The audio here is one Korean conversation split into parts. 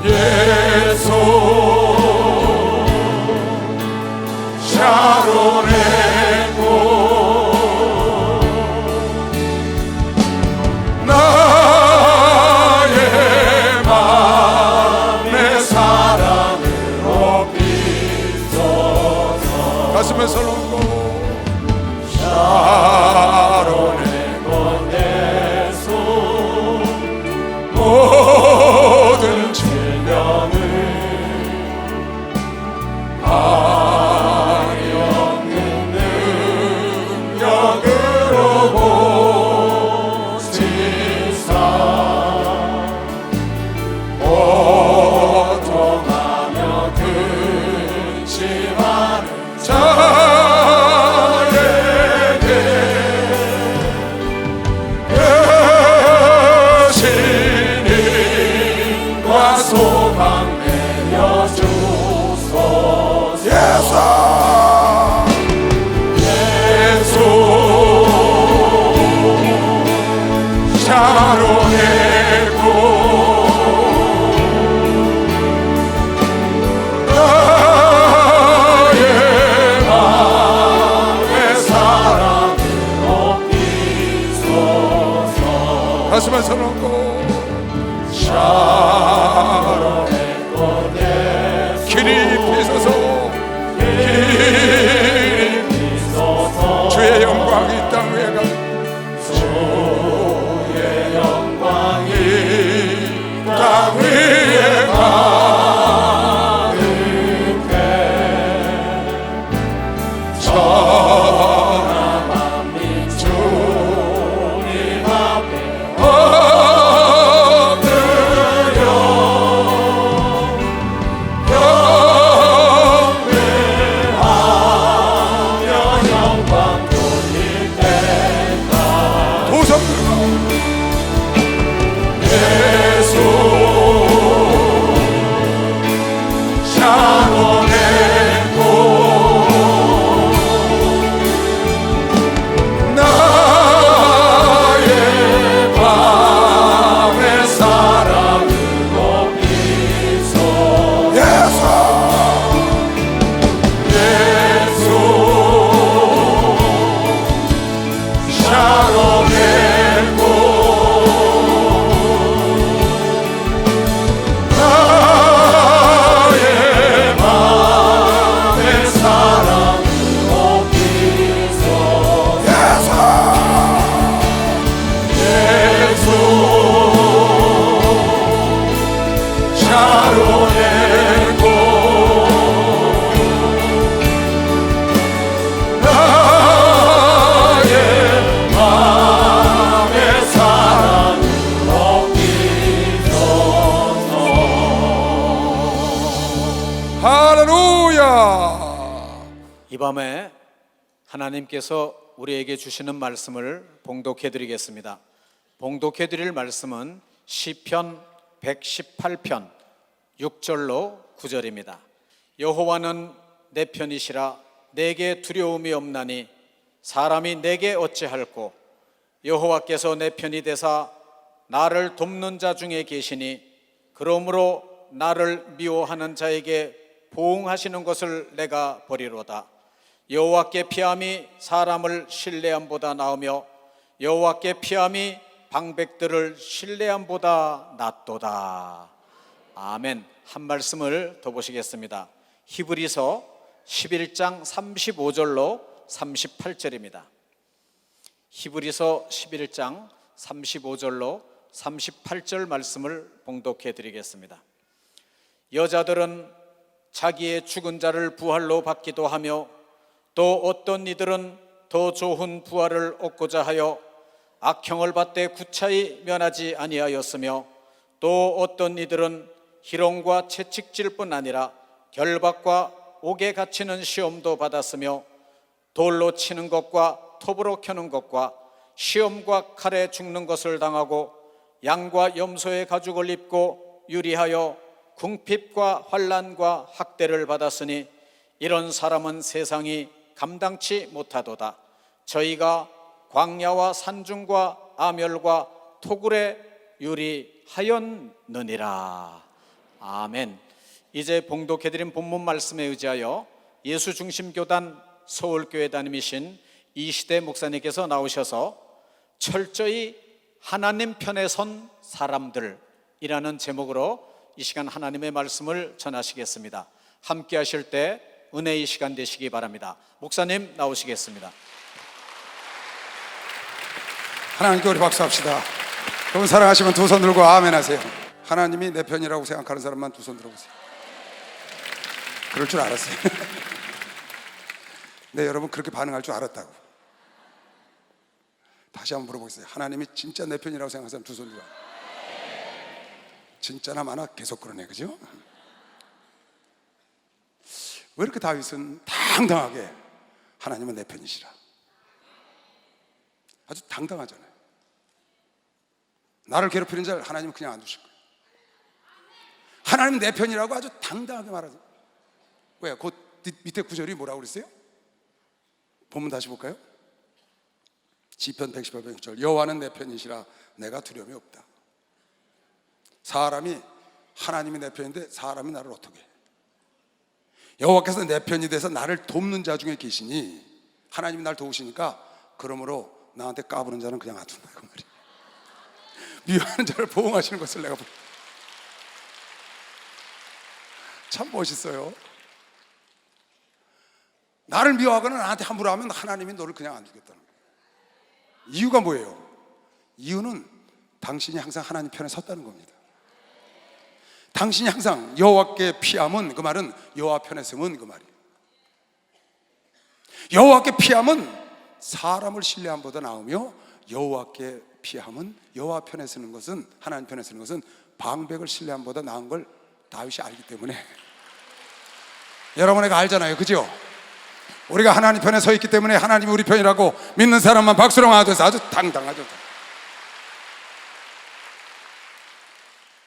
예수 샤론의 꽃 나의 맘의 사랑으로 비춰서 가슴에 설렁고 샤론의 꽃 예수 모든 질병을 아리 없는 능력으로 고치사 고통하며 근심하는 자에게 신인과 소망 내려주소서. 예수 샤론의 꽃 나의 맘의 사랑으로 비춰서 가슴에 서놓고 샤론의 꽃에 길이 비서서 주의 영광이 땅 위에 가 주의 영광이 땅 위에 가득해 천하만 민 주님 앞에 엎드려 경배하며 영광 돌릴 때까지 도성들과 예수 샤론의 꽃 나의 맘의 사랑으로 비춰 예수 샤론의 꽃 나의 맘의 사랑으로 비춰 예수 샤론의 꽃 나의 맘의 사랑으로 비춰서 할렐루야. 이 밤에 하나님께서 우리에게 주시는 말씀을 봉독해 드리겠습니다. 봉독해 드릴 말씀은 시편 118편 6절로 9절입니다. 여호와는 내 편이시라 내게 두려움이 없나니 사람이 내게 어찌할꼬. 여호와께서 내 편이 되사 나를 돕는 자 중에 계시니 그러므로 나를 미워하는 자에게 보응하시는 것을 내가 버리로다. 여호와께 피함이 사람을 신뢰함보다 나으며 여호와께 피함이 방백들을 신뢰함보다 낫도다. 아멘. 한 말씀을 더 보시겠습니다. 히브리서 11장 35절로 38절입니다. 히브리서 11장 35절로 38절 말씀을 봉독해 드리겠습니다. 여자들은 자기의 죽은 자를 부활로 받기도 하며 또 어떤 이들은 더 좋은 부활을 얻고자 하여 악형을 받되 구차히 면하지 아니하였으며 또 어떤 이들은 희롱과 채찍질 뿐 아니라 결박과 옥에 갇히는 시험도 받았으며 돌로 치는 것과 톱으로 켜는 것과 시험과 칼에 죽는 것을 당하고 양과 염소의 가죽을 입고 유리하여 궁핍과 환난과 학대를 받았으니 이런 사람은 세상이 감당치 못하도다. 저희가 광야와 산중과 아멸과 토굴에 유리하였느니라. 아멘. 이제 봉독해드린 본문 말씀에 의지하여 예수중심교단 서울교회 담임이신 이시대 목사님께서 나오셔서 철저히 하나님 편에 선 사람들이라는 제목으로 이 시간 하나님의 말씀을 전하시겠습니다. 함께 하실 때 은혜의 시간 되시기 바랍니다. 목사님 나오시겠습니다. 하나님께 우리 박수합시다. 그분 사랑하시면 두 손 들고 아멘 하세요. 하나님이 내 편이라고 생각하는 사람만 두 손 들어보세요. 그럴 줄 알았어요. 네, 여러분 그렇게 반응할 줄 알았다고. 다시 한번 물어보겠습니다. 하나님이 진짜 내 편이라고 생각하는 사람 두 손 들어. 진짜나 마나 계속 그러네, 그죠? 왜 이렇게 다윗은 당당하게 하나님은 내 편이시라, 아주 당당하잖아요. 나를 괴롭히는 자를 하나님은 그냥 안 두실 거예요. 하나님은 내 편이라고 아주 당당하게 말하죠. 왜? 그 밑에 구절이 뭐라고 그랬어요? 본문 다시 볼까요? 시편 118편 6절, 여호와는 내 편이시라 내가 두려움이 없다. 사람이, 하나님이 내 편인데 사람이 나를 어떻게 해? 여호와께서 내 편이 돼서 나를 돕는 자 중에 계시니, 하나님이 날 도우시니까 그러므로 나한테 까부는 자는 그냥 놔둔다 그 말이에요. 미워하는 자를 보응하시는 것을 내가 참 멋있어요. 나를 미워하거나 나한테 함부로 하면 하나님이 너를 그냥 안 두겠다는 거예요. 이유가 뭐예요? 이유는 당신이 항상 하나님 편에 섰다는 겁니다. 당신이 항상 여호와께 피함은, 그 말은 여호와 편에 서면 그 말이에요. 여호와께 피함은 사람을 신뢰함보다 나으며, 여호와께 피함은, 여호와 편에 서는 것은, 하나님 편에 서는 것은 방백을 신뢰함보다 나은 걸 다윗이 알기 때문에. 여러분, 내가 알잖아요, 그죠? 우리가 하나님 편에 서 있기 때문에 하나님이 우리 편이라고 믿는 사람만 박수로 맞아서 아주 당당하죠.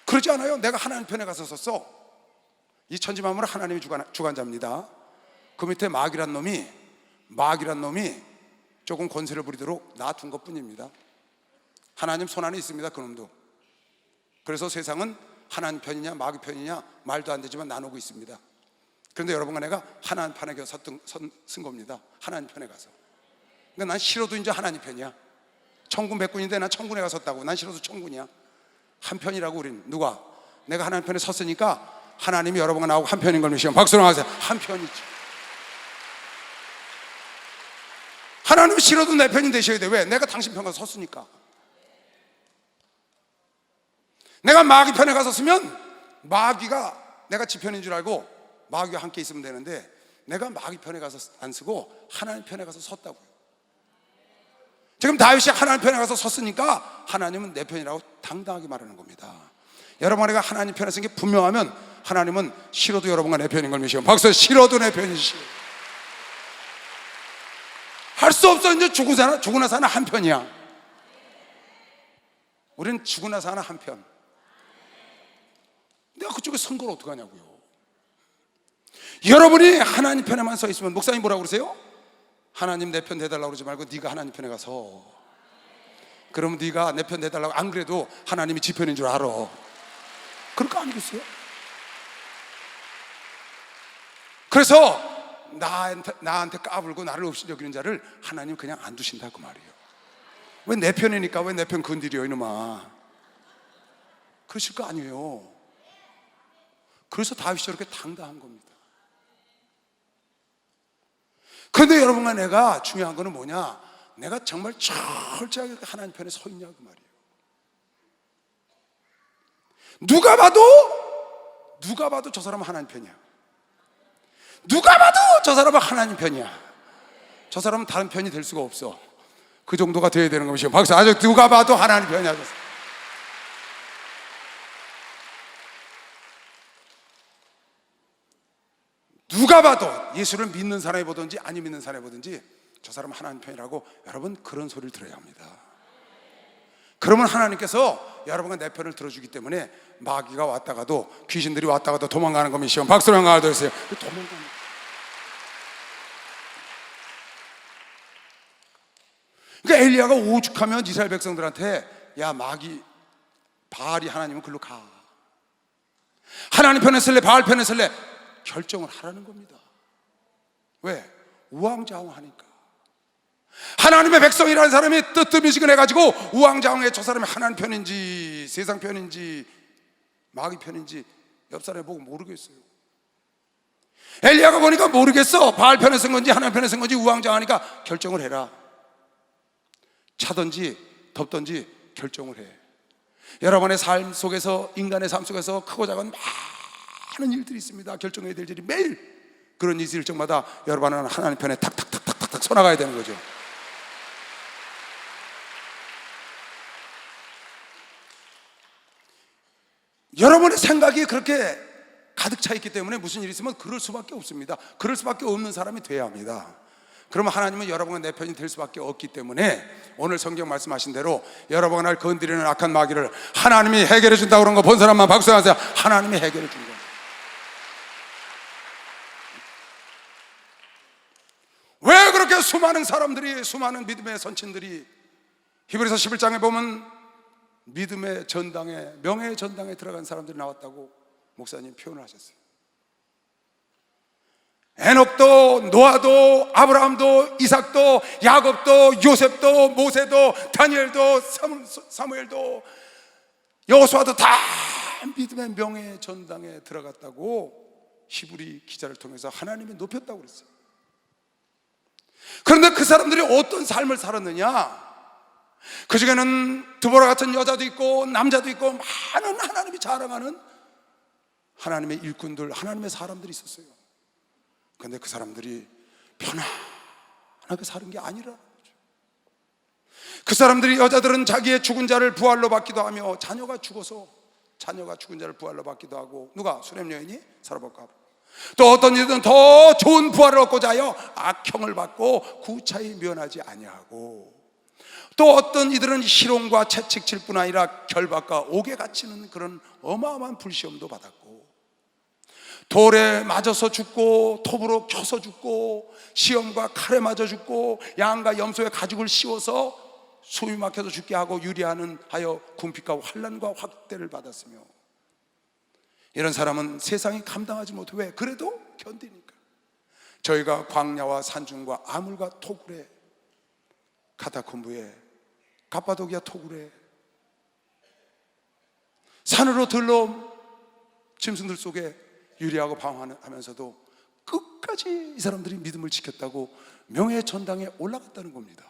그러지 않아요? 내가 하나님 편에 가서 섰어. 이 천지만물은 하나님이 주관자입니다. 그 밑에 마귀란 놈이 조금 권세를 부리도록 놔둔 것 뿐입니다. 하나님 손 안에 있습니다, 그놈도. 그래서 세상은 하나님 편이냐 마귀 편이냐 말도 안 되지만 나누고 있습니다. 그런데 여러분과 내가 하나님 편에 가서 쓴 겁니다. 하나님 편에 가서. 그러니까 난 싫어도 이제 하나님 편이야. 천군 백군인데 난 천군에 가서 섰다고. 난 싫어도 천군이야. 한 편이라고. 우린 누가? 내가 하나님 편에 섰으니까 하나님이 여러분과 나하고 한 편인 걸 믿으시면 박수로 하세요. 한 편이지. 하나님은 싫어도 내 편이 되셔야 돼. 왜? 내가 당신 편 가서 섰으니까. 내가 마귀 편에 가서 서면 마귀가 내가 지 편인 줄 알고 마귀와 함께 있으면 되는데, 내가 마귀 편에 가서 안 서고 하나님 편에 가서 섰다고요. 지금 다윗이 하나님 편에 가서 섰으니까 하나님은 내 편이라고 당당하게 말하는 겁니다. 여러분, 내가 하나님 편에 선 게 분명하면 하나님은 싫어도 여러분과 내 편인 걸 믿으시고 박수. 싫어도 내 편이시. 할 수 없어. 이제 죽으나 사나 한 편이야. 우리는 죽으나 사나 한 편. 내가 그쪽에 선 걸 어떡하냐고요. 여러분이 하나님 편에만 서 있으면, 목사님 뭐라고 그러세요? 하나님 내 편 대달라고 그러지 말고 네가 하나님 편에 가서. 그러면 네가 내 편 대달라고 안 그래도 하나님이 지 편인 줄 알아. 그럴 거 아니겠어요? 그래서 나한테 까불고 나를 없이 여기는 자를 하나님 그냥 안 두신다 그 말이에요. 왜 내 편이니까 왜 내 편 건드려 이놈아. 그러실 거 아니에요. 그래서 다윗이 저렇게 당당한 겁니다. 그런데 여러분과 내가 중요한 거는 뭐냐? 내가 정말 철저하게 하나님 편에 서 있냐 그 말이에요. 누가 봐도 저 사람은 하나님 편이야. 누가 봐도 저 사람은 하나님 편이야. 저 사람은 다른 편이 될 수가 없어. 그 정도가 돼야 되는 것이죠. 박수. 아주 누가 봐도 하나님 편이야. 누가 봐도, 예수를 믿는 사람이 보든지 안 믿는 사람이 보든지 저 사람은 하나님 편이라고, 여러분 그런 소리를 들어야 합니다. 그러면 하나님께서 여러분과 내 편을 들어주기 때문에 마귀가 왔다가도, 귀신들이 왔다가도 도망가는 겁니다. 박수로 한번 해주세요. 도망가는. 그러니까 엘리야가 오죽하면 이스라엘 백성들한테, 야 마귀 바알이 하나님은 글로 가. 하나님 편에 설래 바알 편에 설래 결정을 하라는 겁니다. 왜? 우왕좌왕하니까. 하나님의 백성이라는 사람이 뜨뜻미지근해가지고 우왕좌왕해 저 사람이 하나님 편인지 세상 편인지 마귀 편인지 옆 사람이 보고 모르겠어요. 엘리야가 보니까 모르겠어. 바알 편에 쓴 건지 하나님 편에 쓴 건지 우왕좌왕하니까 결정을 해라. 차든지 덥든지 결정을 해. 여러분의 삶 속에서, 인간의 삶 속에서 크고 작은 많은 일들이 있습니다. 결정해야 될 일이 매일 그런 일정마다 여러분은 하나님 편에 탁탁탁탁탁 서나가야 되는 거죠. 여러분의 생각이 그렇게 가득 차 있기 때문에 무슨 일이 있으면 그럴 수밖에 없습니다. 그럴 수밖에 없는 사람이 돼야 합니다. 그러면 하나님은 여러분과 내 편이 될 수밖에 없기 때문에 오늘 성경 말씀하신 대로 여러분과 날 건드리는 악한 마귀를 하나님이 해결해 준다고 그런 거 본 사람만 박수하세요. 하나님이 해결해 준 거예요. 왜 그렇게 수많은 사람들이, 수많은 믿음의 선친들이 히브리서 11장에 보면 믿음의 전당에, 명예의 전당에 들어간 사람들이 나왔다고 목사님 표현을 하셨어요. 에녹도, 노아도, 아브라함도, 이삭도, 야곱도, 요셉도, 모세도, 다니엘도, 사무엘도, 여호수아도 다 믿음의 명예의 전당에 들어갔다고 히브리 기자를 통해서 하나님이 높였다고 그랬어요. 그런데 그 사람들이 어떤 삶을 살았느냐? 그 중에는 드보라 같은 여자도 있고 남자도 있고 많은 하나님이 자랑하는 하나님의 일꾼들, 하나님의 사람들이 있었어요. 그런데 그 사람들이 편안하게 사는 게 아니라는 거죠. 그 사람들이, 여자들은 자기의 죽은 자를 부활로 받기도 하며 자녀가 죽어서 자녀가 죽은 자를 부활로 받기도 하고, 누가? 수렘 여인이 살아볼까 하고, 또 어떤 이들은 더 좋은 부활을 얻고자 하여 악형을 받고 구차히 면하지 아니하고, 또 어떤 이들은 희롱과 채찍질 뿐 아니라 결박과 옥에 갇히는 그런 어마어마한 불시험도 받았고, 돌에 맞아서 죽고 톱으로 켜서 죽고 시험과 칼에 맞아 죽고 양과 염소의 가죽을 씌워서 숨이 막혀서 죽게 하고 유리하는 하여 궁핍과 환난과 확대를 받았으며, 이런 사람은 세상이 감당하지 못해. 왜? 그래도 견디니까. 저희가 광야와 산중과 아물과 토굴에, 카타콤부에, 갑바도기아 토굴에, 산으로 들러 짐승들 속에 유리하고 방황하면서도 끝까지 이 사람들이 믿음을 지켰다고 명예의 전당에 올라갔다는 겁니다.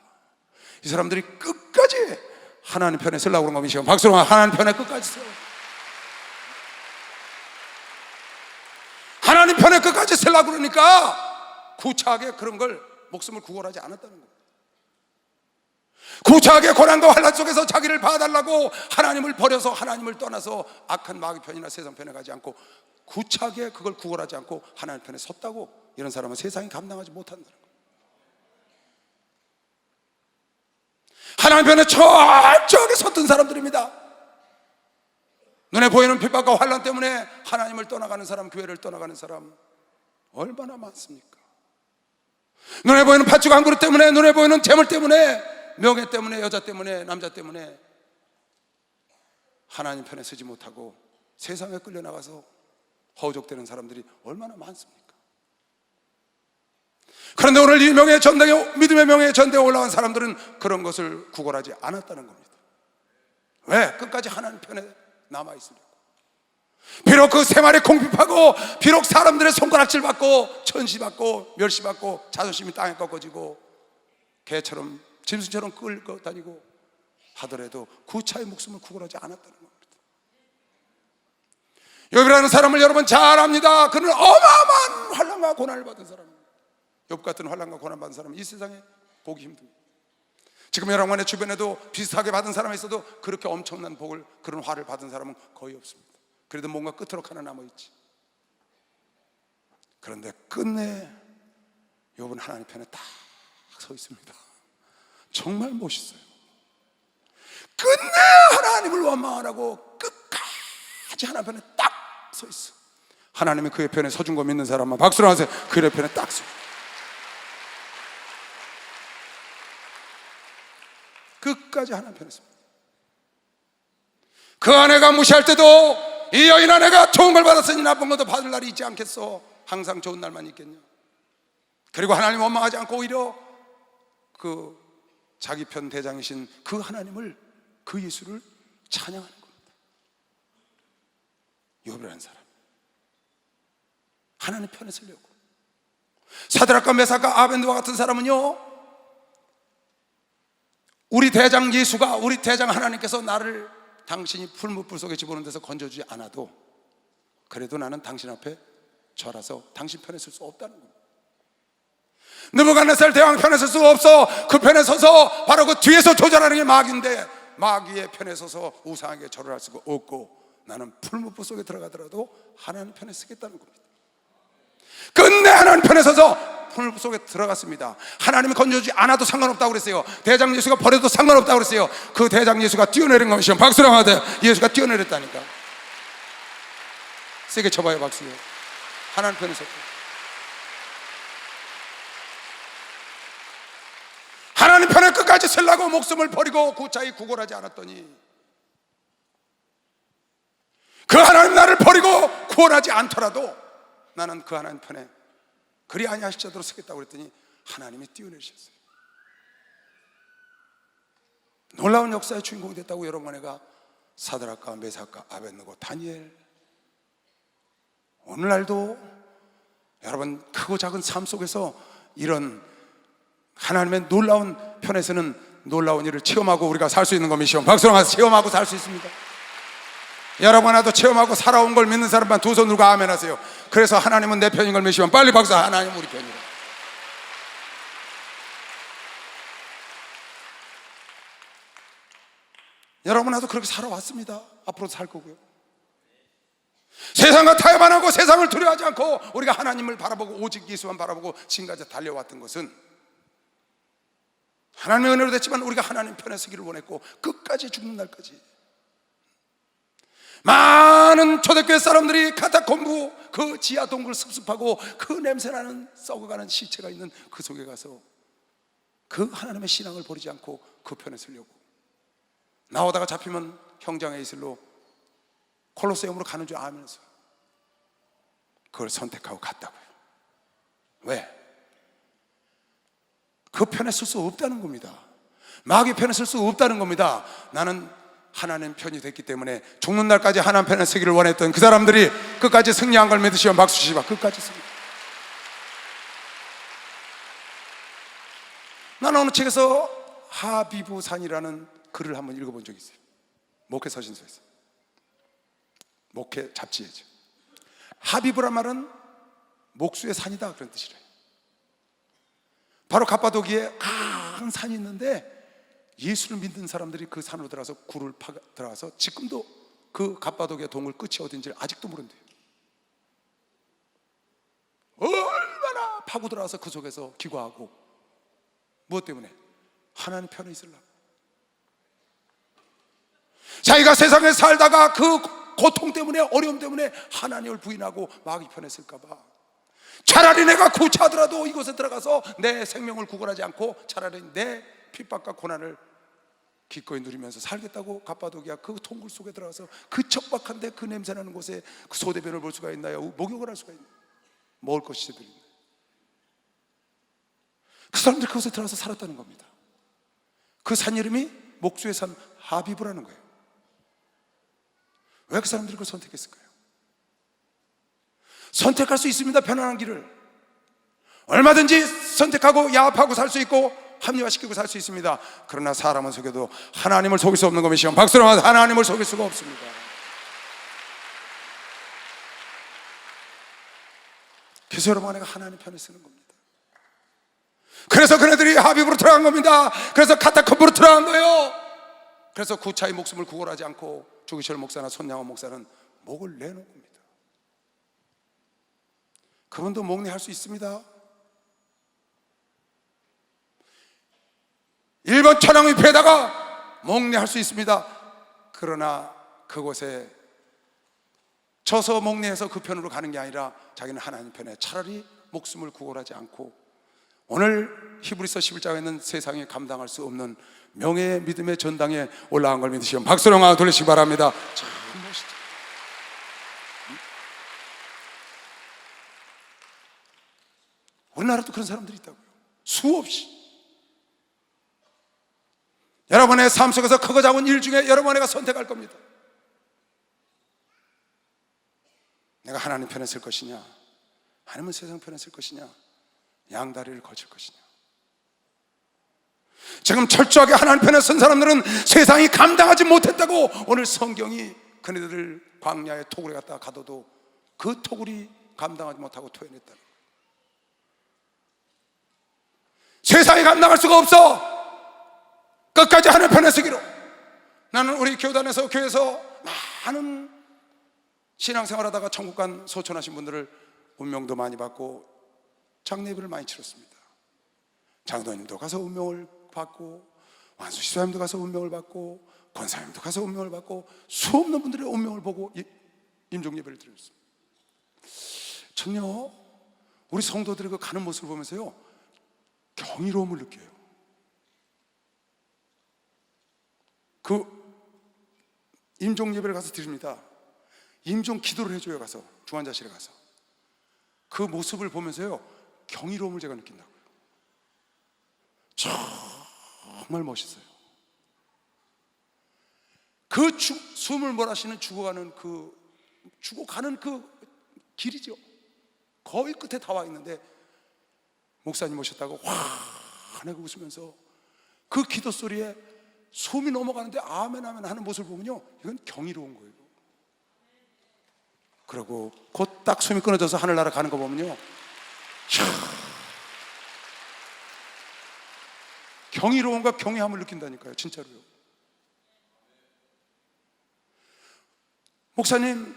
이 사람들이 끝까지 하나님 편에 서려고 그런 겁니다. 박수로 하나님 편에 끝까지 서, 하나님 편에 끝까지 서려고 그러니까 구차하게 그런 걸 목숨을 구걸하지 않았다는 겁니다. 구차하게 고난과 환난 속에서 자기를 봐달라고 하나님을 버려서, 하나님을 떠나서 악한 마귀 편이나 세상 편에 가지 않고 구차하게 그걸 구걸하지 않고 하나님 편에 섰다고, 이런 사람은 세상이 감당하지 못한다는 거예요. 하나님 편에 철저하게 섰던 사람들입니다. 눈에 보이는 핍박과 환난 때문에 하나님을 떠나가는 사람, 교회를 떠나가는 사람 얼마나 많습니까? 눈에 보이는 팥죽 한 그릇 때문에, 눈에 보이는 재물 때문에, 명예 때문에, 여자 때문에, 남자 때문에 하나님 편에 서지 못하고 세상에 끌려나가서 허우적대는 사람들이 얼마나 많습니까? 그런데 오늘 이 명예의 전당에, 믿음의 명예의 전당에 올라간 사람들은 그런 것을 구걸하지 않았다는 겁니다. 왜? 끝까지 하나님 편에 남아있으려고. 비록 그 생활에 공핍하고, 비록 사람들의 손가락질 받고 천시받고 멸시받고 자존심이 땅에 꺾어지고 개처럼 짐승처럼 끌고 다니고 하더라도 구차의 목숨을 구걸하지 않았다는 겁니다. 욥이라는 사람을 여러분 잘 압니다. 그는 어마어마한 환난과 고난을 받은 사람입니다. 욥 같은 환난과 고난 받은 사람은 이 세상에 보기 힘듭니다. 지금 여러분의 주변에도 비슷하게 받은 사람이 있어도 그렇게 엄청난 복을, 그런 화를 받은 사람은 거의 없습니다. 그래도 뭔가 끝으로 하나 남아있지. 그런데 끝내 욥은 하나님 편에 딱 서 있습니다. 정말 멋있어요. 끝내 하나님을 원망하라고 끝까지 하나님 편에 딱 서 있어. 하나님이 그의 편에 서준 거 믿는 사람만 박수로 하세요. 그의 편에 딱 서. 끝까지 하나님 편에 섭니다. 그 아내가 무시할 때도 이 여인아, 내가 좋은 걸 받았으니 나쁜 것도 받을 날이 있지 않겠어? 항상 좋은 날만 있겠냐? 그리고 하나님 원망하지 않고 오히려 그 자기 편 대장이신 그 하나님을, 그 예수를 찬양하는 겁니다. 욥이라는 사람, 하나님 편에 서려고. 사드락과 메삭과 아벤느와 같은 사람은요, 우리 대장 예수가, 우리 대장 하나님께서 나를 당신이 풀무불 속에 집어넣은 데서 건져주지 않아도 그래도 나는 당신 앞에 절하서 당신 편에 설 수 없다는 겁니다. 느부갓네살 대왕 편에 설 수가 없어. 그 편에 서서 바로 그 뒤에서 조절하는 게 마귀인데, 마귀의 편에 서서 우상에게 절을 할 수가 없고, 나는 풀무불 속에 들어가더라도 하나님 편에 서겠다는 겁니다. 끝내 하나님 편에 서서 풀무불 속에 들어갔습니다. 하나님이 건져주지 않아도 상관없다고 그랬어요. 대장 예수가 버려도 상관없다고 그랬어요. 그 대장 예수가 뛰어내린 것이요, 박수랑 하되 예수가 뛰어내렸다니까. 세게 쳐봐요, 박수요. 하나님 편에 섰다. 하나님 편에 끝까지 서려고 목숨을 버리고 구차히 구걸하지 않았더니, 그 하나님 나를 버리고 구원하지 않더라도 나는 그 하나님 편에 그리 아니하실지라도 서겠다고 그랬더니 하나님이 뛰어내리셨어요. 놀라운 역사의 주인공이 됐다고 여러분, 내가 사드락과 메삭과 아벳느고 다니엘, 오늘날도 여러분 크고 작은 삶 속에서 이런 하나님의 놀라운 편에서는 놀라운 일을 체험하고 우리가 살 수 있는 것이죠. 박수로 가서 체험하고 살 수 있습니다. 여러분 하나도 체험하고 살아온 걸 믿는 사람만 두 손 들고 아멘 하세요. 그래서 하나님은 내 편인 걸 믿으시면 빨리 박수. 하나님 우리 편이라. 여러분 하나도 그렇게 살아왔습니다. 앞으로도 살 거고요. 세상과 타협 안 하고 세상을 두려워하지 않고 우리가 하나님을 바라보고 오직 예수만 바라보고 지금까지 달려왔던 것은 하나님의 은혜로 됐지만 우리가 하나님 편에 서기를 원했고, 끝까지 죽는 날까지 많은 초대교회 사람들이 카타콤부, 그 지하 동굴 습습하고 그 냄새나는 썩어가는 시체가 있는 그 속에 가서 그 하나님의 신앙을 버리지 않고 그 편에 서려고, 나오다가 잡히면 형장의 이슬로 콜로세움으로 가는 줄 알면서 그걸 선택하고 갔다고요. 왜? 그 편에 설 수 없다는 겁니다. 마귀 편에 설 수 없다는 겁니다. 나는 하나님 편이 됐기 때문에 죽는 날까지 하나님 편에 서기를 원했던 그 사람들이 끝까지 승리한 걸 믿으시면 박수 치시바. 끝까지 승리. 나는 어느 책에서 하비부산이라는 글을 한번 읽어본 적이 있어요. 목회 서신서에서, 목회 잡지에죠. 하비부란 말은 목수의 산이다 그런 뜻이래요. 바로 갑바도기에 큰 산이 있는데 예수를 믿는 사람들이 그 산으로 들어가서 굴을 들어가서 지금도 그 갑바도기의 동굴 끝이 어딘지 아직도 모른대요. 얼마나 파고 들어가서 그 속에서 기도하고, 무엇 때문에? 하나님 편에 있으려고. 자기가 세상에 살다가 그 고통 때문에, 어려움 때문에 하나님을 부인하고 마귀 편에 쓸까봐 차라리 내가 구차하더라도 이곳에 들어가서 내 생명을 구걸하지 않고 차라리 내 핍박과 고난을 기꺼이 누리면서 살겠다고 갑바도기야 그 동굴 속에 들어가서 그 척박한데 그 냄새나는 곳에 그 소대변을 볼 수가 있나요? 목욕을 할 수가 있나요? 먹을 것이 제대로 있나요? 그 사람들이 그곳에 들어가서 살았다는 겁니다. 그 산 이름이 목수의 산 하비브라는 거예요. 왜 그 사람들이 그걸 선택했을까요? 선택할 수 있습니다. 편안한 길을 얼마든지 선택하고 야합하고 살 수 있고 합리화시키고 살 수 있습니다. 그러나 사람은 속여도 하나님을 속일 수 없는 것이요, 박수로 하면서 하나님을 속일 수가 없습니다. 그래서 여러분 안에가 하나님 편에 쓰는 겁니다. 그래서 그네들이 하비브로 들어간 겁니다. 그래서 카타콤부로 들어간 거예요. 그래서 구차히 목숨을 구걸하지 않고 주기철 목사나 손양원 목사는 목을 내놓은 겁니다. 그분도 목내할 수 있습니다. 일본 천황위패에다가 목내할 수 있습니다. 그러나 그곳에 져서 목내해서 그 편으로 가는 게 아니라 자기는 하나님 편에 차라리 목숨을 구걸하지 않고 오늘 히브리서 11장에 있는 세상에 감당할 수 없는 명예의 믿음의 전당에 올라간 걸 믿으시면 박수로 돌리시기 바랍니다. 참 멋있죠. 오늘날에도 그런 사람들이 있다고요. 수없이. 여러분의 삶 속에서 크고 작은 일 중에 여러분이 선택할 겁니다. 내가 하나님 편에 설 것이냐, 아니면 세상 편에 설 것이냐, 양다리를 거칠 것이냐. 지금 철저하게 하나님 편에 선 사람들은 세상이 감당하지 못했다고 오늘 성경이 그네들을 광야의 토굴에 갔다가 가둬도 그 토굴이 감당하지 못하고 토해냈다는 거예요. 세상이 감당할 수가 없어. 끝까지 하나님 편에 서기로. 나는 우리 교단에서, 교회에서 많은 신앙생활하다가 천국 간 소천하신 분들을 운명도 많이 받고 장례 예배를 많이 치렀습니다. 장로님도 가서 운명을 받고, 완수시사님도 가서 운명을 받고, 권사님도 가서 운명을 받고, 수없는 분들의 운명을 보고 임종 예배를 드렸습니다. 전요, 우리 성도들의 그 가는 모습을 보면서요, 경이로움을 느껴요. 그 임종 예배를 가서 드립니다. 임종 기도를 해줘요. 가서 중환자실에 가서 그 모습을 보면서요, 경이로움을 제가 느낀다고요. 정말 멋있어요. 그 숨을 몰아쉬는 죽어가는 그 길이죠. 거의 끝에 다 와 있는데 목사님 오셨다고 환하게 웃으면서 그 기도 소리에 숨이 넘어가는데 아멘 아멘 하는 모습을 보면요, 이건 경이로운 거예요. 그리고 곧 딱 숨이 끊어져서 하늘나라 가는 거 보면요, 경이로움과 경외함을 느낀다니까요. 진짜로요. 목사님,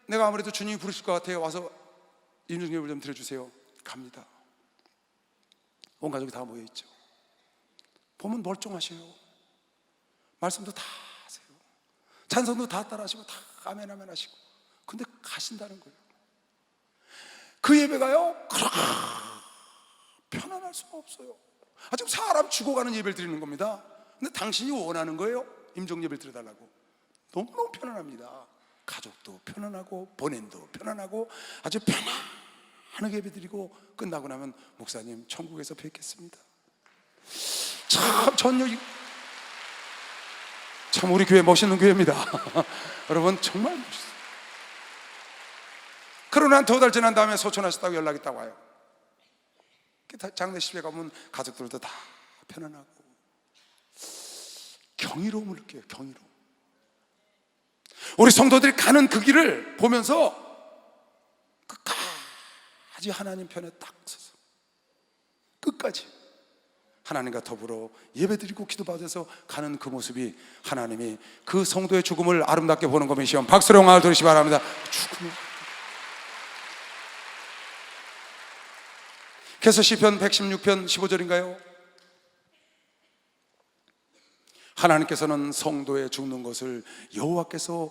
내가 아무래도 주님이 부르실 것 같아요. 와서 임종예배를 좀 드려주세요. 갑니다. 온 가족이 다 모여있죠. 보면 멀쩡하셔요. 말씀도 다 하세요. 찬송도 다 따라하시고 다 아멘 아멘 하시고. 근데 가신다는 거예요. 그 예배가요, 그렇게 편안할 수가 없어요. 지금 사람 죽어가는 예배를 드리는 겁니다. 근데 당신이 원하는 거예요. 임종 예배를 드려달라고. 너무너무 편안합니다. 가족도 편안하고 본인도 편안하고 아주 편안하게 예배 드리고 끝나고 나면 목사님 천국에서 뵙겠습니다. 참 우리 교회 멋있는 교회입니다. 여러분 정말 멋있어요. 그러고 한 2달 지난 다음에 소천하셨다고 연락이 딱 와요. 장례식에 가면 가족들도 다 편안하고 경이로움을 느껴요. 경이로움. 우리 성도들이 가는 그 길을 보면서 끝까지 하나님 편에 딱 서서 끝까지 하나님과 더불어 예배드리고 기도받아서 가는 그 모습이 하나님이 그 성도의 죽음을 아름답게 보는 것이시오. 박수로 영광을 돌리시기 바랍니다. 죽음을. 그래서 시편 116편 15절인가요? 하나님께서는 성도의 죽는 것을 여호와께서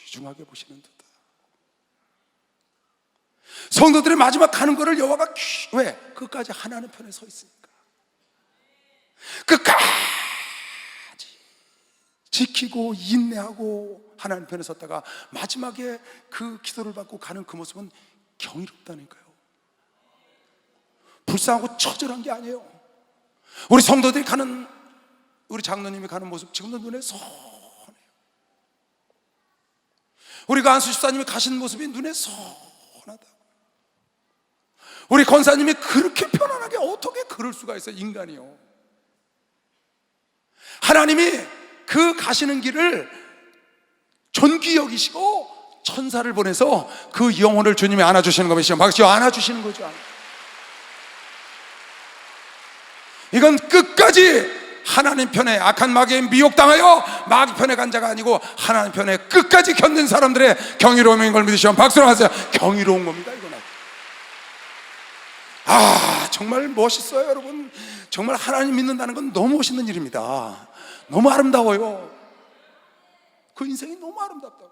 귀중하게 보시는 듯다. 성도들의 마지막 가는 것을 여호와가 왜? 끝까지 하나님 편에 서 있으니까. 끝까지 지키고 인내하고 하나님 편에 섰다가 마지막에 그 기도를 받고 가는 그 모습은 경이롭다니까요. 불쌍하고 처절한 게 아니에요. 우리 성도들이 가는, 우리 장로님이 가는 모습 지금도 눈에 선해요. 우리가 안수 집사님이 가신 모습이 눈에 선하다. 우리 권사님이 그렇게 편안하게 어떻게 그럴 수가 있어요? 인간이요. 하나님이 그 가시는 길을 존귀 여기시고 천사를 보내서 그 영혼을 주님이 안아주시는 것이죠. 박수 안아주시는 거죠. 이건 끝까지 하나님 편에, 악한 마귀에 미혹당하여 마귀 편에 간 자가 아니고 하나님 편에 끝까지 견딘 사람들의 경이로움인 걸 믿으시면 박수로 하세요. 경이로운 겁니다. 이건 정말 멋있어요. 여러분 정말 하나님 믿는다는 건 너무 멋있는 일입니다. 너무 아름다워요. 그 인생이 너무 아름답다고.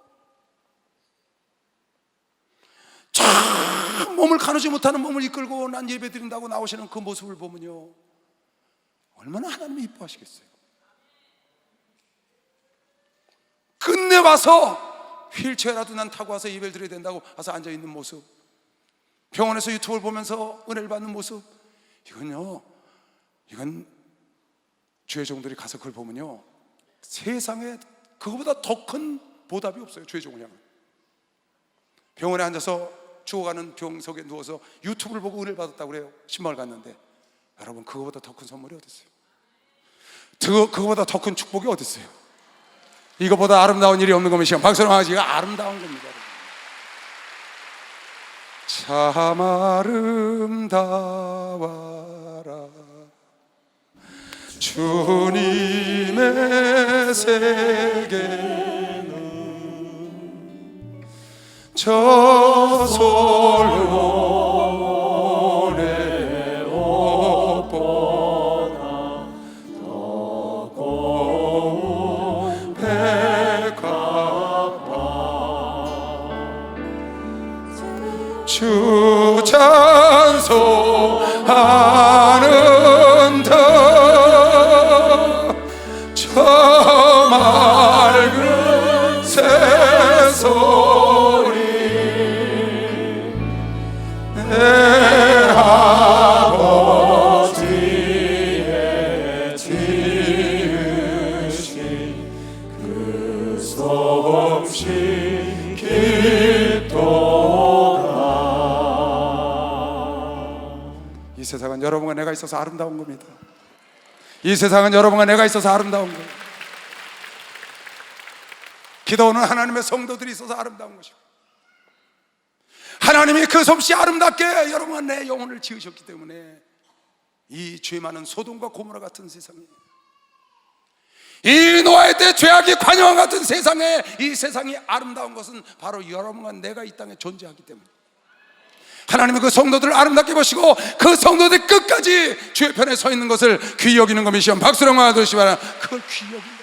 참 몸을 가누지 못하는 몸을 이끌고 난 예배 드린다고 나오시는 그 모습을 보면요, 얼마나 하나님이 이뻐하시겠어요. 끝내 와서 휠체어라도 난 타고 와서 예배를 드려야 된다고 와서 앉아있는 모습, 병원에서 유튜브를 보면서 은혜를 받는 모습, 이건 죄종들이 가서 그걸 보면요, 세상에 그거보다 더 큰 보답이 없어요. 죄종을 향한. 병원에 앉아서 죽어가는 병석에 누워서 유튜브를 보고 은혜를 받았다고 그래요. 신방을 갔는데, 여러분, 그거보다 더 큰 선물이 어디 있어요? 그거보다 더 큰 축복이 어디 있어요? 이거보다 아름다운 일이 없는 겁니다. 박수로 하지. 이거 아름다운 겁니다. 참 아름다워라 주님의 세계는 저솔로 내 옷보다 더 고운 백합화 주 찬송하는 저 맑은 새소리 내 아버지의 지으신 그 솜씨 이 세상은 여러분과 내가 있어서 아름다운 겁니다. 이 세상은 여러분과 내가 있어서 아름다운 거예요. 기도하는 하나님의 성도들이 있어서 아름다운 것이고, 하나님이 그 솜씨 아름답게 여러분과 내 영혼을 지으셨기 때문에 이 죄 많은 소돔과 고모라 같은 세상에, 이 노아의 때 죄악이 관영한 같은 세상에, 이 세상이 아름다운 것은 바로 여러분과 내가 이 땅에 존재하기 때문에 하나님은 그 성도들을 아름답게 보시고 그 성도들이 끝까지 주의 편에 서 있는 것을 귀히 여기는 것이시오. 박수로 맞아주시기 바랍니다. 그걸 귀히 여긴다.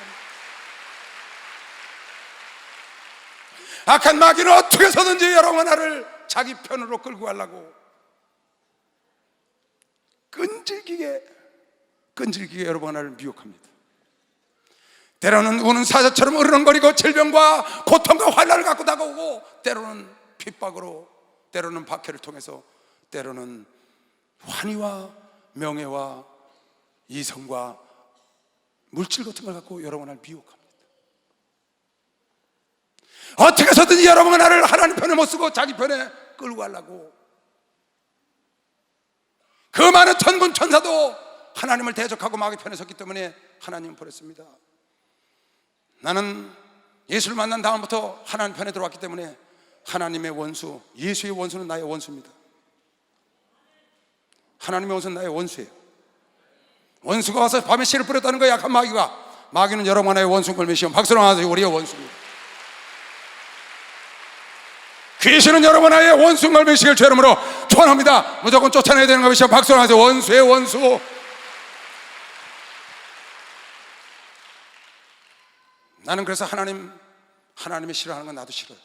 악한 마귀는 어떻게 해서든지 여러분 나를 자기 편으로 끌고 가려고 끈질기게 여러분 나를 미혹합니다. 때로는 우는 사자처럼 으르렁거리고 질병과 고통과 환난을 갖고 다가오고, 때로는 핍박으로, 때로는 박해를 통해서, 때로는 환희와 명예와 이성과 물질 같은 걸 갖고 여러분을 미혹합니다. 어떻게 해서든지 여러분은 나를 하나님 편에 못 쓰고 자기 편에 끌고 가려고, 그 많은 천군 천사도 하나님을 대적하고 마귀 편에 섰기 때문에 하나님은 버렸습니다. 나는 예수를 만난 다음부터 하나님 편에 들어왔기 때문에 하나님의 원수, 예수의 원수는 나의 원수입니다. 하나님의 원수는 나의 원수예요. 원수가 와서 밤에 씨를 뿌렸다는 거야. 약한 마귀가. 마귀는 여러분 하나의 원수인 걸 믿으시면 박수로 하세요. 우리의 원수입니다. 귀신은 여러분 하나의 원수인 걸 믿으시길 주 이름으로 축원합니다. 무조건 쫓아내야 되는 걸 믿으시면 박수로 하세요. 원수의 원수. 나는 그래서 하나님이 싫어하는 건 나도 싫어요.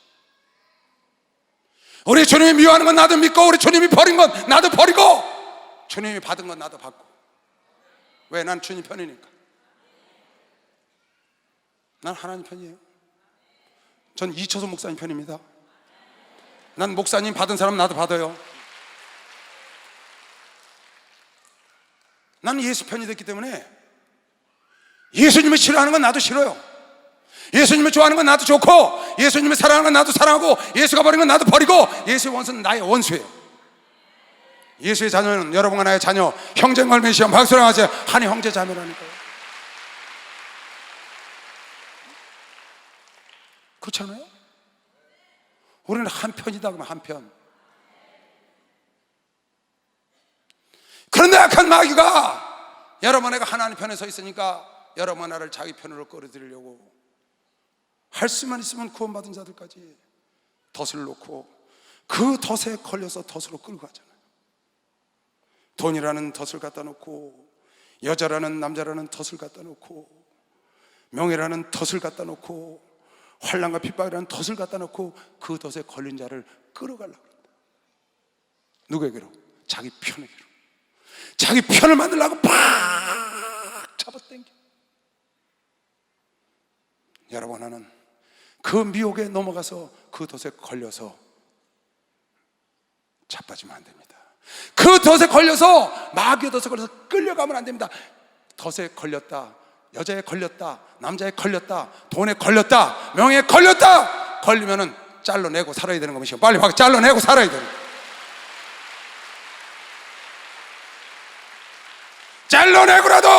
우리 주님이 미워하는 건 나도 믿고, 우리 주님이 버린 건 나도 버리고, 주님이 받은 건 나도 받고. 왜? 난 주님 편이니까. 난 하나님 편이에요. 전 이초선 목사님 편입니다. 난 목사님 받은 사람 나도 받아요. 나는 예수 편이 됐기 때문에 예수님이 싫어하는 건 나도 싫어요. 예수님을 좋아하는 건 나도 좋고, 예수님을 사랑하는 건 나도 사랑하고, 예수가 버린 건 나도 버리고, 예수의 원수는 나의 원수예요. 예수의 자녀는 여러분과 나의 자녀, 형제걸 맺으시면 박수를 하세요. 한 형제 자매라니까요. 그렇지 않아요? 우리는 한 편이다 그러면 한 편. 그런데 악한 마귀가 여러분 내가 하나님 편에 서 있으니까 여러분 나를 자기 편으로 끌어들이려고 할 수만 있으면 구원받은 자들까지 덫을 놓고 그 덫에 걸려서 덫으로 끌고 가잖아요. 돈이라는 덫을 갖다 놓고, 여자라는 남자라는 덫을 갖다 놓고, 명예라는 덫을 갖다 놓고, 환난과 핍박이라는 덫을 갖다 놓고 그 덫에 걸린 자를 끌어가려고 합니다. 누구에게로? 자기 편에게로. 자기 편을 만들려고 팍 잡아당겨. 여러분, 나는 그 미혹에 넘어가서 그 덫에 걸려서 자빠지면 안 됩니다. 그 덫에 걸려서, 마귀의 덫에 걸려서 끌려가면 안 됩니다. 덫에 걸렸다, 여자에 걸렸다, 남자에 걸렸다, 돈에 걸렸다, 명예에 걸렸다, 걸리면은 잘라내고 살아야 되는 겁니다. 빨리 막 잘라내고 살아야 되는 거예요. 잘라내고라도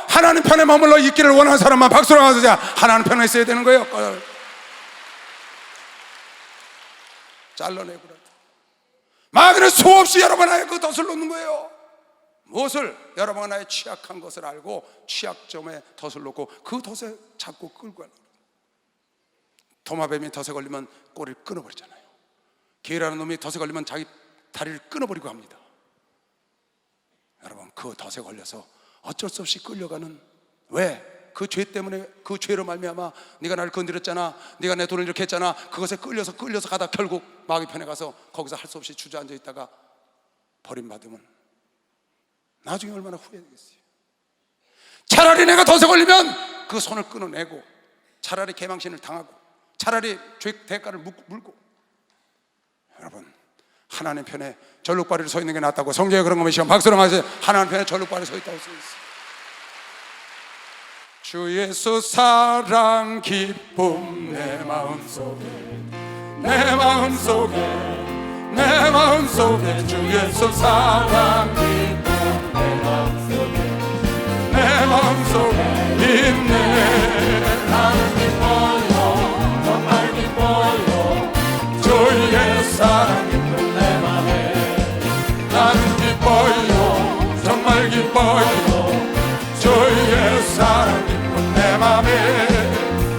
하나님 편에 머물러 있기를 원하는 사람만 박수로 하면서 하나님 편에 있어야 되는 거예요. 잘라내고라도. 마귀는 수없이 여러분 안에 그 덫을 놓는 거예요. 무엇을? 여러분 안에 취약한 것을 알고 취약점에 덫을 놓고 그 덫에 자꾸 끌고 가는 거예요. 도마뱀이 덫에 걸리면 꼬리를 끊어버리잖아요. 개라는 놈이 덫에 걸리면 자기 다리를 끊어버리고 합니다. 여러분, 그 덫에 걸려서 어쩔 수 없이 끌려가는, 왜? 그 죄 때문에, 그 죄로 말미암아 네가 나를 건드렸잖아, 네가 내 돈을 이렇게 했잖아, 그것에 끌려서 가다 결국 마귀 편에 가서 거기서 할 수 없이 주저앉아 있다가 버림받으면 나중에 얼마나 후회되겠어요. 차라리 내가 덫에 걸리면 그 손을 끊어내고, 차라리 개망신을 당하고, 차라리 죄 대가를 물고. 여러분, 하나님 편에 절룩바리로 서 있는 게 낫다고. 성경에 그런 거면 시험 박수로 하세요. 하나님 편에 절룩바리로 서 있다고 써 있어요. 주 예수 사랑 기쁨 내 마음속에, 내 마음속에, 내 마음속에 주 예수 사랑 기쁨 내 마음속에, 내 마음속에 있네. 나는 기뻐요, 정말 기뻐요. 주의 사랑 기쁨 내 맘에. 나는 기뻐요, 정말 기뻐요. 주의 사랑 기쁨 내 맘에.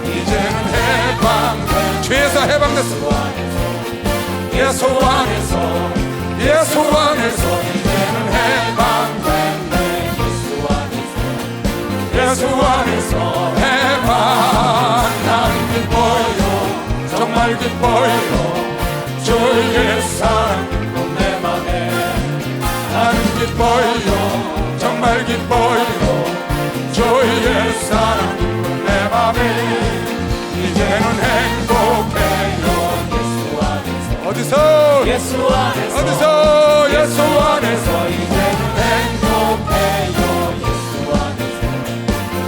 이제는 해방돼. 죄에서 해방됐어. 예수 안에서, 예수 안에서 이제는 해방됐네. 예수 안에서 해방. 나는 기뻐요, 정말 기뻐요. 주의 사랑 기쁨 내 맘에. 나는 기뻐요, 정말 기뻐요. 주의 사랑 기쁨 내 맘에. 이제는 행복해요. 어디서? 예수 안에서, 어디서? 예수 안에서 이제는 행복해요.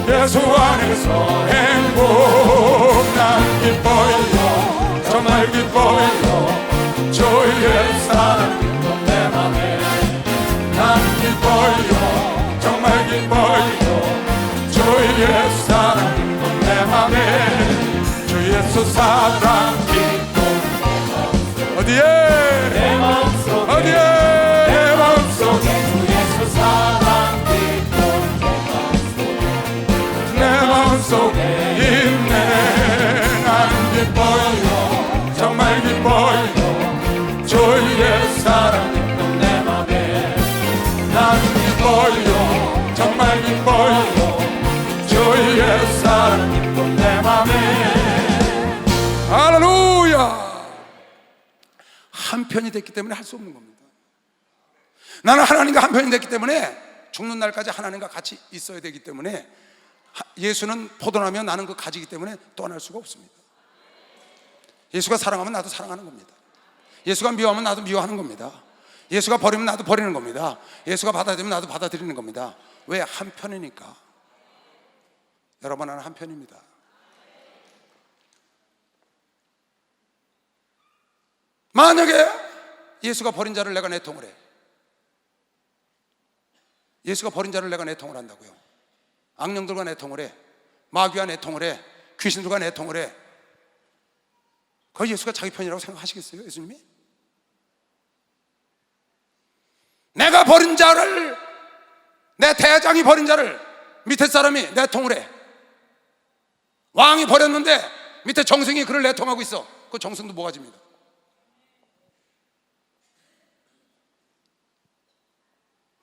예수 안에서 행복. 난 기뻐요, 정말 기뻐요. 주의 사랑 기쁨 내 맘에. 난 기뻐요, 정말 기뻐요. 주의 사랑 기쁨 내 맘에. 주 예수 사랑 기쁨. 어디에? 내 마음속에, 어디에? 내 마음속에 주 예수 사랑 기쁨 내 마음속에 있네. 나는 기뻐요, 정말 기뻐요. 주의 사랑 기쁨 내 맘에. 나는 기뻐요, 정말 기뻐요. 주의 사랑 기쁨 내 맘에. 할렐루야. 한편이 됐기 때문에 할 수 없는 겁니다. 나는 하나님과 한편이 됐기 때문에 죽는 날까지 하나님과 같이 있어야 되기 때문에, 예수는 포도나면 나는 그 가지기 때문에 떠날 수가 없습니다. 예수가 사랑하면 나도 사랑하는 겁니다. 예수가 미워하면 나도 미워하는 겁니다. 예수가 버리면 나도 버리는 겁니다. 예수가 받아들이면 나도 받아들이는 겁니다. 왜? 한편이니까. 여러분, 나는 한편입니다. 만약에 예수가 버린 자를 내가 내통을 해. 예수가 버린 자를 내가 내통을 한다고요. 악령들과 내통을 해. 마귀와 내통을 해. 귀신들과 내통을 해. 그 예수가 자기 편이라고 생각하시겠어요, 예수님이? 내가 버린 자를, 내 대장이 버린 자를 밑에 사람이 내통을 해. 왕이 버렸는데 밑에 정승이 그를 내통하고 있어. 그 정승도 모가지입니다.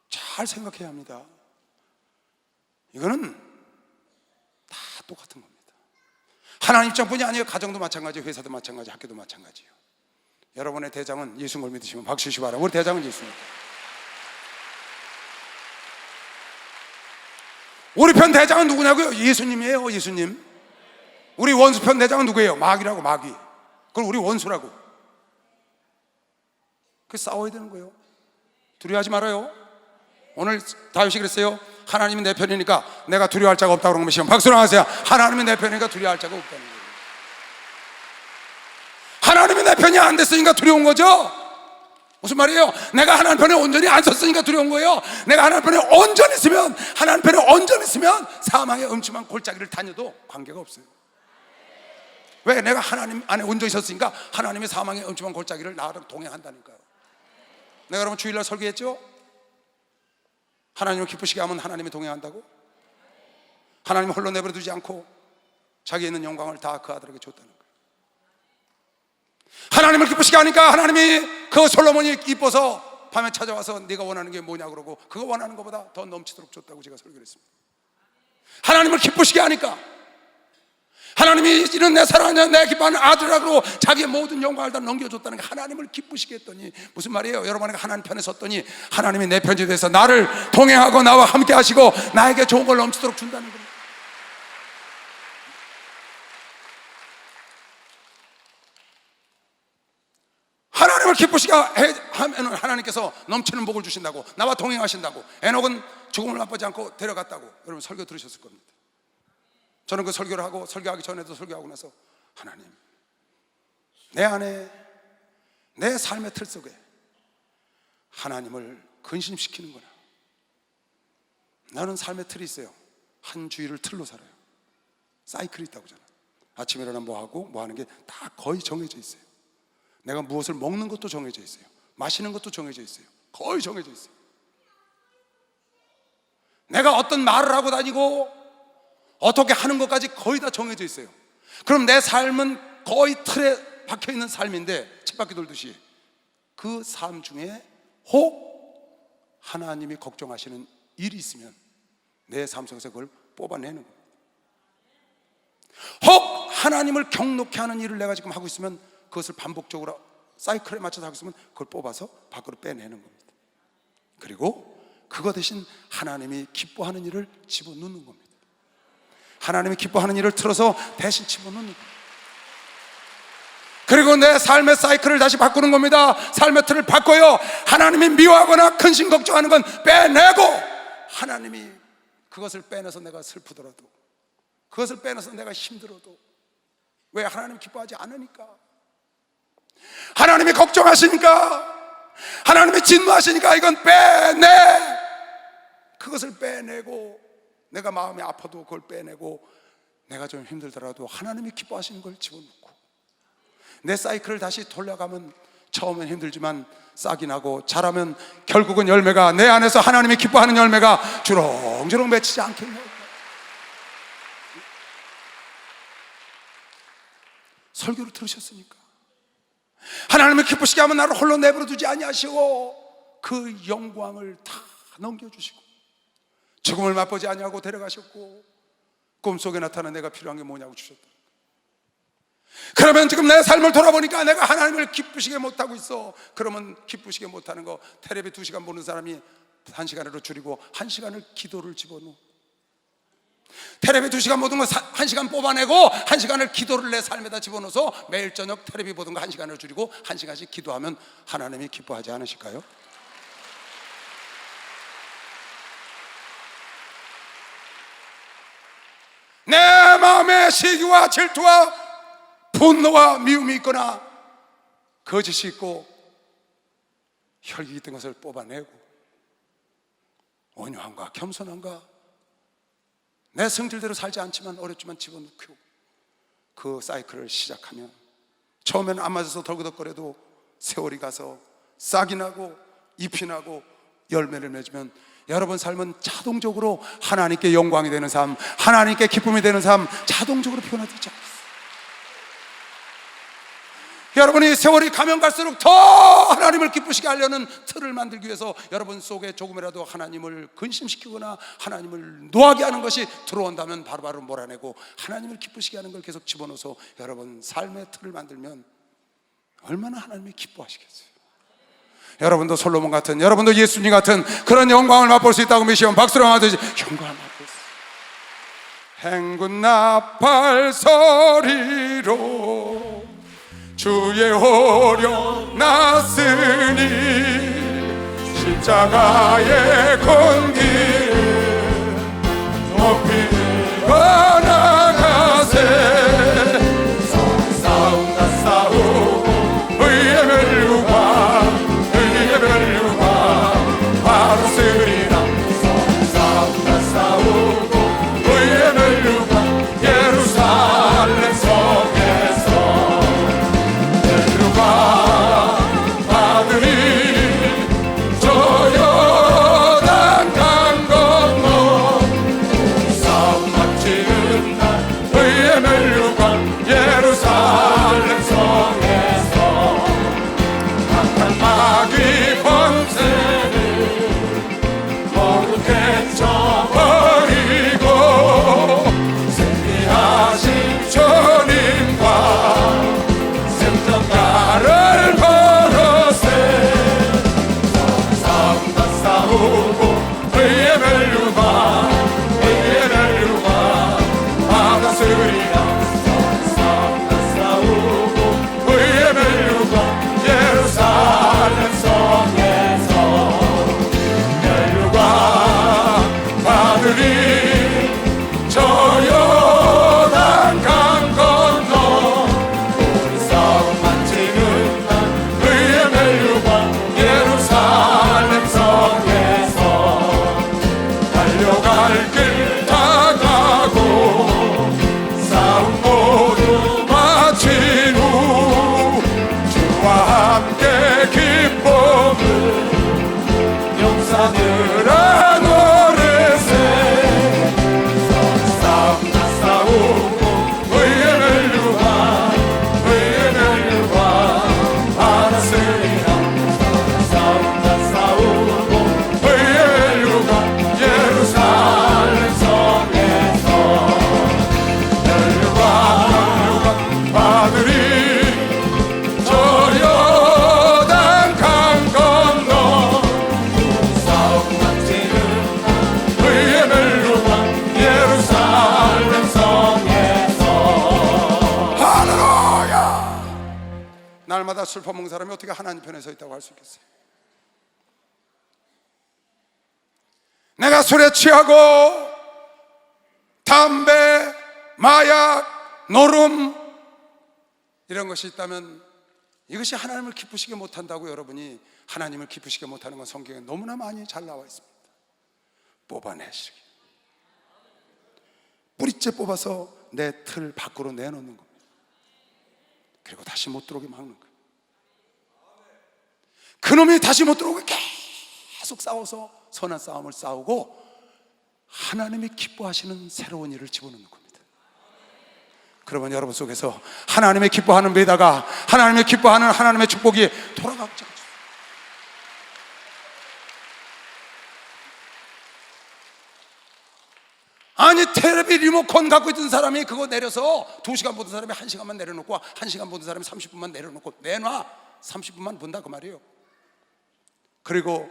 잘 생각해야 합니다. 이거는 다 똑같은 겁니다. 하나님 입장뿐이 아니에요. 가정도 마찬가지예요. 회사도 마찬가지예요. 학교도 마찬가지예요. 여러분의 대장은 예수인 걸 믿으시면 박수 주시기 바랍니다. 우리 대장은 예수입니다. 우리 편 대장은 누구냐고요? 예수님이에요. 예수님. 우리 원수 편 대장은 누구예요? 마귀라고. 마귀. 그럼 우리 원수라고. 그 싸워야 되는 거예요. 두려워하지 말아요. 오늘 다윗이 그랬어요. 하나님이 내 편이니까 내가 두려워할 자가 없다고 그런 것이면 박수로 하세요. 하나님이 내 편이니까 두려워할 자가 없다는 거예요. 하나님이 내 편이 안 됐으니까 두려운 거죠. 무슨 말이에요? 내가 하나님 편에 온전히 안 섰으니까 두려운 거예요. 내가 하나님 편에 온전히 있으면, 하나님 편에 온전히 있으면 사망의 음침한 골짜기를 다녀도 관계가 없어요. 왜? 내가 하나님 안에 온전히 섰으니까 하나님의 사망의 음침한 골짜기를 나랑 동행한다니까요. 내가 여러분 주일날 설교했죠? 하나님을 기쁘시게 하면 하나님이 동행한다고? 하나님을 홀로 내버려 두지 않고 자기 있는 영광을 다 그 아들에게 줬다는 거예요. 하나님을 기쁘시게 하니까 하나님이 그 솔로몬이 이뻐서 밤에 찾아와서 네가 원하는 게 뭐냐 그러고 그거 원하는 것보다 더 넘치도록 줬다고 제가 설교를 했습니다. 하나님을 기쁘시게 하니까 하나님이 이런 내 사랑하는 내 기뻐하는 아들이라고 자기의 모든 영광을 다 넘겨줬다는 게 하나님을 기쁘시게 했더니 무슨 말이에요? 여러분이 하나님 편에 섰더니 하나님이 내 편이 돼서 나를 동행하고 나와 함께 하시고 나에게 좋은 걸 넘치도록 준다는 겁니다. 하나님을 기쁘시게 하면 하나님께서 넘치는 복을 주신다고, 나와 동행하신다고. 에녹은 죽음을 맛보지 않고 데려갔다고 여러분 설교 들으셨을 겁니다. 저는 그 설교를 하고 설교하기 전에도 설교하고 나서 하나님, 내 안에 내 삶의 틀 속에 하나님을 근심시키는구나. 나는 삶의 틀이 있어요. 한 주일을 틀로 살아요. 사이클이 있다고 저는. 아침에 일어나 뭐 하고 뭐 하는 게 다 거의 정해져 있어요. 내가 무엇을 먹는 것도 정해져 있어요. 마시는 것도 정해져 있어요. 거의 정해져 있어요. 내가 어떤 말을 하고 다니고 어떻게 하는 것까지 거의 다 정해져 있어요. 그럼 내 삶은 거의 틀에 박혀있는 삶인데 쳇바퀴 돌듯이 그 삶 중에 혹 하나님이 걱정하시는 일이 있으면 내 삶 속에서 그걸 뽑아내는 거예요. 혹 하나님을 경록케 하는 일을 내가 지금 하고 있으면 그것을 반복적으로 사이클에 맞춰서 하고 있으면 그걸 뽑아서 밖으로 빼내는 겁니다. 그리고 그거 대신 하나님이 기뻐하는 일을 집어넣는 겁니다. 하나님이 기뻐하는 일을 틀어서 대신 집어넣는 겁니다. 그리고 내 삶의 사이클을 다시 바꾸는 겁니다. 삶의 틀을 바꿔요. 하나님이 미워하거나 근심 걱정하는 건 빼내고, 하나님이 그것을 빼내서 내가 슬프더라도, 그것을 빼내서 내가 힘들어도, 왜? 하나님 기뻐하지 않으니까. 하나님이 걱정하시니까, 하나님이 진노하시니까 이건 빼내. 그것을 빼내고, 내가 마음이 아파도 그걸 빼내고, 내가 좀 힘들더라도 하나님이 기뻐하시는 걸 집어넣고, 내 사이클을 다시 돌려가면 처음엔 힘들지만 싹이 나고 자라면 결국은 열매가, 내 안에서 하나님이 기뻐하는 열매가 주렁주렁 맺히지 않겠냐. 설교를 들으셨으니까. 하나님을 기쁘시게 하면 나를 홀로 내버려 두지 아니하시고 그 영광을 다 넘겨주시고 죽음을 맛보지 아니하고 데려가셨고 꿈속에 나타난 내가 필요한 게 뭐냐고 주셨다. 그러면 지금 내 삶을 돌아보니까 내가 하나님을 기쁘시게 못하고 있어. 그러면 기쁘시게 못하는 거, 텔레비 2시간 보는 사람이 1시간으로 줄이고 1시간을 기도를 집어넣어. 텔레비 2시간 보던 거 1시간 뽑아내고 1시간을 기도를 내 삶에다 집어넣어서 매일 저녁 텔레비 보던 거 1시간을 줄이고 1시간씩 기도하면 하나님이 기뻐하지 않으실까요? 내 마음에 시기와 질투와 분노와 미움이 있거나 거짓이 있고 혈기 있던 것을 뽑아내고 온유함과 겸손함과 내 성질대로 살지 않지만 어렵지만 집어넣고 그 사이클을 시작하면 처음에는 안 맞아서 덜그덕거려도 세월이 가서 싹이 나고 잎이 나고 열매를 맺으면 여러분 삶은 자동적으로 하나님께 영광이 되는 삶, 하나님께 기쁨이 되는 삶 자동적으로 변화되지 않습니다. 여러분이 세월이 가면 갈수록 더 하나님을 기쁘시게 하려는 틀을 만들기 위해서 여러분 속에 조금이라도 하나님을 근심시키거나 하나님을 노하게 하는 것이 들어온다면 바로바로 몰아내고 하나님을 기쁘시게 하는 걸 계속 집어넣어서 여러분 삶의 틀을 만들면 얼마나 하나님이 기뻐하시겠어요. 여러분도 솔로몬 같은, 여러분도 예수님 같은 그런 영광을 맛볼 수 있다고 믿으시면 박수로 하듯이 영광을 맛볼 수 있어요. 행군 나팔 소리로 주의 오령 났으니 십자가의 공기를 높이 나가세 싸움과 싸우고 의의 멸류관 바로 쓰리라 싸움과 싸우고 의의 멸류관 예루살렘 성에서 멸류관 아들이 저 요단 강 건너 싸움 마치는 날 의의 멸류관 예루살렘 성에서 강한 마귀 범죄를 모두 깨쳐버리고 승리하신 주님과 승전가를 걸으세 싸움과 싸우고 의의 멸류관 받아쓰리라 싸움과 싸우고 의의 멸류관 예루살렘 성에서 멸류관 받으리 저 요단 강 건너 우리 싸움 마치는 날 의의 멸류관 예루살렘 성에서 달려갈 길 다 가고 싸움 모두 마친 후 주와 함께 기쁨을 용사들아 노래세 싸움과 싸우고 의의 멸류관 받았으리라 싸움과 싸우고 의의 멸류관 예루살렘 성에서 멸류관 받으리 저 요단 강 건너 싸움 마치는 날 의의 멸류관 예루살렘 성에서 할렐루야. 날마다 슬퍼 먹는 사람이 어떻게 하나님 편에 서 있다고 할 수 있겠어요? 내가 술에 취하고 담배, 마약, 노름 이런 것이 있다면 이것이 하나님을 기쁘시게 못한다고 여러분이 하나님을 기쁘시게 못하는 건 성경에 너무나 많이 잘 나와 있습니다. 뽑아내시기 뿌리째 뽑아서 내 틀 밖으로 내놓는 겁니다. 그리고 다시 못 들어오게 막는 거예요. 그놈이 다시 못 들어오게 계속 싸워서 선한 싸움을 싸우고 하나님이 기뻐하시는 새로운 일을 집어넣는 겁니다. 그러면 여러분 속에서 하나님의 기뻐하는 배다가 하나님의 기뻐하는 하나님의 축복이 돌아가죠. 아니 텔레비 리모컨 갖고 있던 사람이 그거 내려서 2시간 보던 사람이 1시간만 내려놓고 1시간 보던 사람이 30분만 내려놓고 내놔 30분만 본다 그 말이에요. 그리고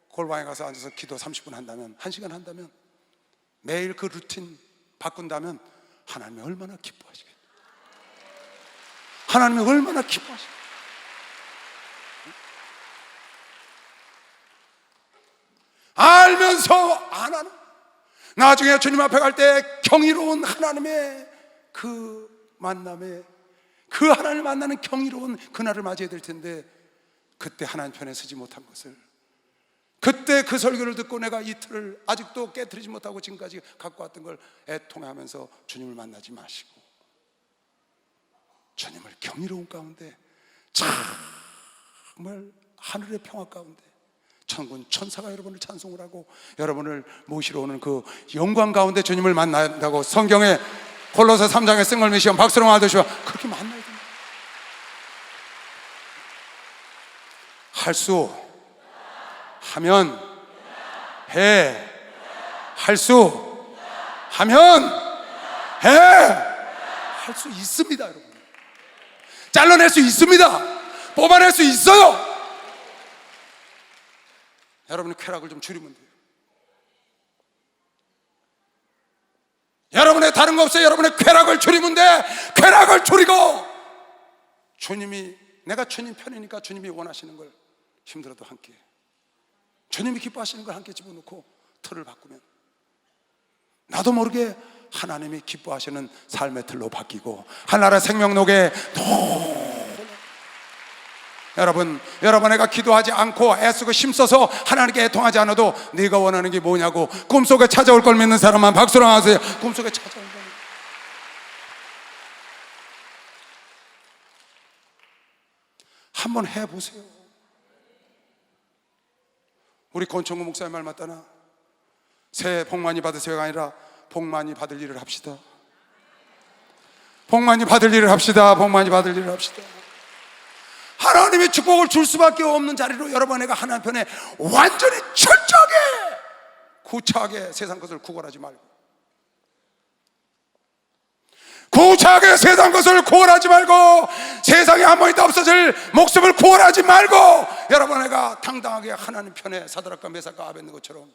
골방에 가서 앉아서 기도 30분 한다면 1시간 한다면 매일 그 루틴 바꾼다면 하나님이 얼마나 기뻐하시겠어요. 하나님이 얼마나 기뻐하시겠어요. 알면서 안 하는 나중에 주님 앞에 갈 때 경이로운 하나님의 그 만남에 그 하나님을 만나는 경이로운 그날을 맞이해야 될 텐데 그때 하나님 편에 서지 못한 것을 그때 그 설교를 듣고 내가 이틀을 아직도 깨트리지 못하고 지금까지 갖고 왔던 걸 애통하면서 주님을 만나지 마시고 주님을 경이로운 가운데 정말 하늘의 평화 가운데 천군 천사가 여러분을 찬송을 하고 여러분을 모시러 오는 그 영광 가운데 주님을 만난다고 성경에 골로새 3장에 쓴 걸 믿으시면 박수로 받으시고 그렇게 만나야 됩니다. 할 수 하면 해. 할 수 하면 해. 할 수 있습니다, 여러분. 잘라낼 수 있습니다. 뽑아낼 수 있어요. 여러분의 쾌락을 좀 줄이면 돼요. 여러분의 다른 거 없어요. 여러분의 쾌락을 줄이면 돼. 쾌락을 줄이고 내가 주님 편이니까 주님이 원하시는 걸 힘들어도 함께, 주님이 기뻐하시는 걸 함께 집어넣고 틀을 바꾸면 나도 모르게 하나님이 기뻐하시는 삶의 틀로 바뀌고 하나님의 생명록에 여러분에게 기도하지 않고 애쓰고 힘써서 하나님께 애통하지 않아도 네가 원하는 게 뭐냐고 꿈속에 찾아올 걸 믿는 사람만 박수로 하세요. 꿈속에 찾아올 걸 한번 해보세요. 우리 권총구 목사님 말 맞다나? 새해 복 많이 받으세요가 아니라 복 많이 받을 일을 합시다. 복 많이 받을 일을 합시다. 복 많이 받을 일을 합시다. 하나님이 축복을 줄 수밖에 없는 자리로 여러분에게 하나님 편에 완전히 철저하게 구차하게 세상 것을 구걸하지 말고, 구차하게 세상 것을 구걸하지 말고, 세상에 한 번이도 없어질 목숨을 구걸하지 말고 여러분에게 당당하게 하나님 편에 사드락과 메삭과 아벳느고처럼,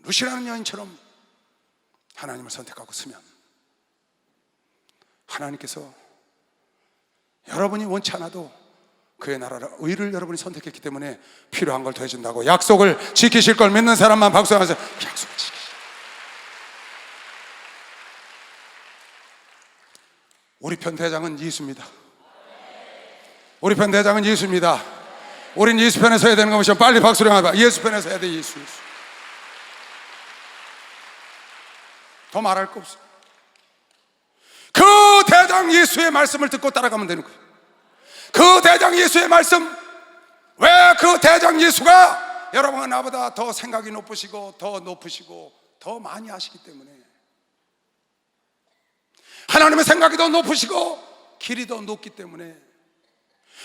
루시라는 여인처럼 하나님을 선택하고 서면 하나님께서 여러분이 원치 않아도 그의 나라를, 의를 여러분이 선택했기 때문에 필요한 걸 더해준다고 약속을 지키실 걸 믿는 사람만 박수하면서 약속을 지키시. 우리 편 대장은 예수입니다. 우리 편 대장은 예수입니다. 우린 예수 편에 서야 되는 것이죠. 빨리 박수를 해봐. 예수 편에 서야 돼. 예수. 더 말할 거 없어. 그 대장 예수의 말씀을 듣고 따라가면 되는 거예요. 그 대장 예수의 말씀. 왜 그 대장 예수가 여러분과 나보다 더 생각이 높으시고 더 높으시고 더 많이 하시기 때문에, 하나님의 생각이 더 높으시고 길이 더 높기 때문에,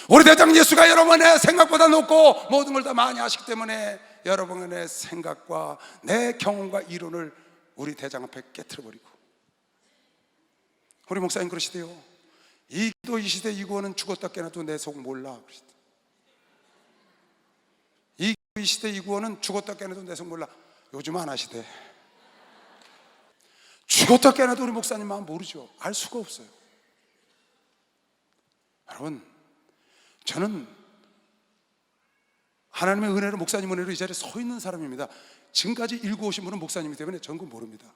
우리 대장 예수가 여러분의 생각보다 높고 모든 걸 더 많이 하시기 때문에 여러분의 생각과 내 경험과 이론을 우리 대장 앞에 깨트려버리고, 우리 목사님 그러시대요. 이 기도 이 시대 이 구원은 죽었다 깨나도 내 속 몰라 그러시대. 이 기도 이 시대 이 구원은 죽었다 깨나도 내 속 몰라. 요즘 안 하시대. 죽었다 깨나도 우리 목사님 마음 모르죠. 알 수가 없어요. 여러분, 저는 하나님의 은혜로, 목사님 은혜로 이 자리에 서 있는 사람입니다. 지금까지 일구 오신 분은 목사님이기 때문에 저는 그건 모릅니다.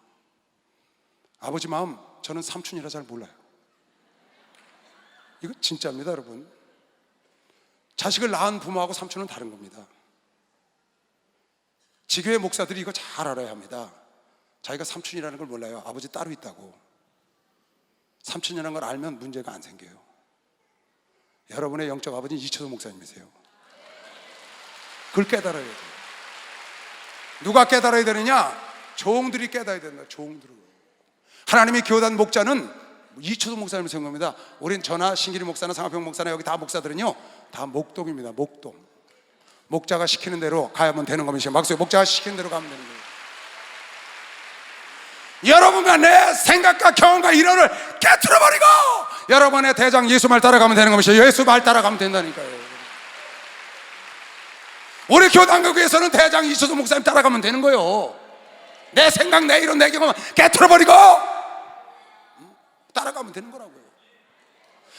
아버지 마음 저는 삼촌이라 잘 몰라요. 이거 진짜입니다. 여러분, 자식을 낳은 부모하고 삼촌은 다른 겁니다. 지교회 목사들이 이거 잘 알아야 합니다. 자기가 삼촌이라는 걸 몰라요. 아버지 따로 있다고. 삼촌이라는 걸 알면 문제가 안 생겨요. 여러분의 영적 아버지는 이철도 목사님이세요. 그걸 깨달아야 돼요. 누가 깨달아야 되느냐? 종들이 깨달아야 된다. 종들은. 하나님이 교단 목자는 이초도 목사님을 생각합니다. 우린 저나 신기리 목사나 상하평 목사나 여기 다 목사들은요 다 목동입니다. 목동. 목자가 시키는 대로 가야만 되는 겁니다. 막소리. 목자가 시키는 대로 가면 되는 거예요. 여러분과 내 생각과 경험과 이론을 깨트려버리고 여러분의 대장 예수 말 따라가면 되는 겁니다. 예수 말 따라가면 된다니까요. 우리 교단교회에서는 대장 이수도 목사님 따라가면 되는 거예요. 내 생각, 내 이론, 내 경험 깨트려버리고 따라가면 되는 거라고요.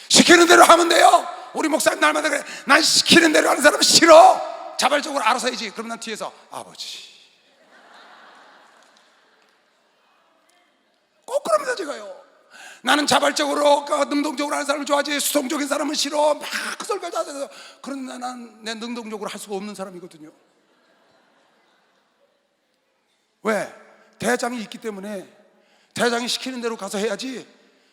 시키는 대로 하면 돼요. 우리 목사님 날마다 그래. 난 시키는 대로 하는 사람 싫어. 자발적으로 알아서 해야지. 그럼 난 뒤에서 아버지. 꼭 그럽니다. 제가요. 나는 자발적으로 능동적으로 하는 사람을 좋아하지 수동적인 사람은 싫어. 막 그 설교도 하면서. 그런데 난 내 능동적으로 할 수가 없는 사람이거든요. 왜? 대장이 있기 때문에. 대장이 시키는 대로 가서 해야지.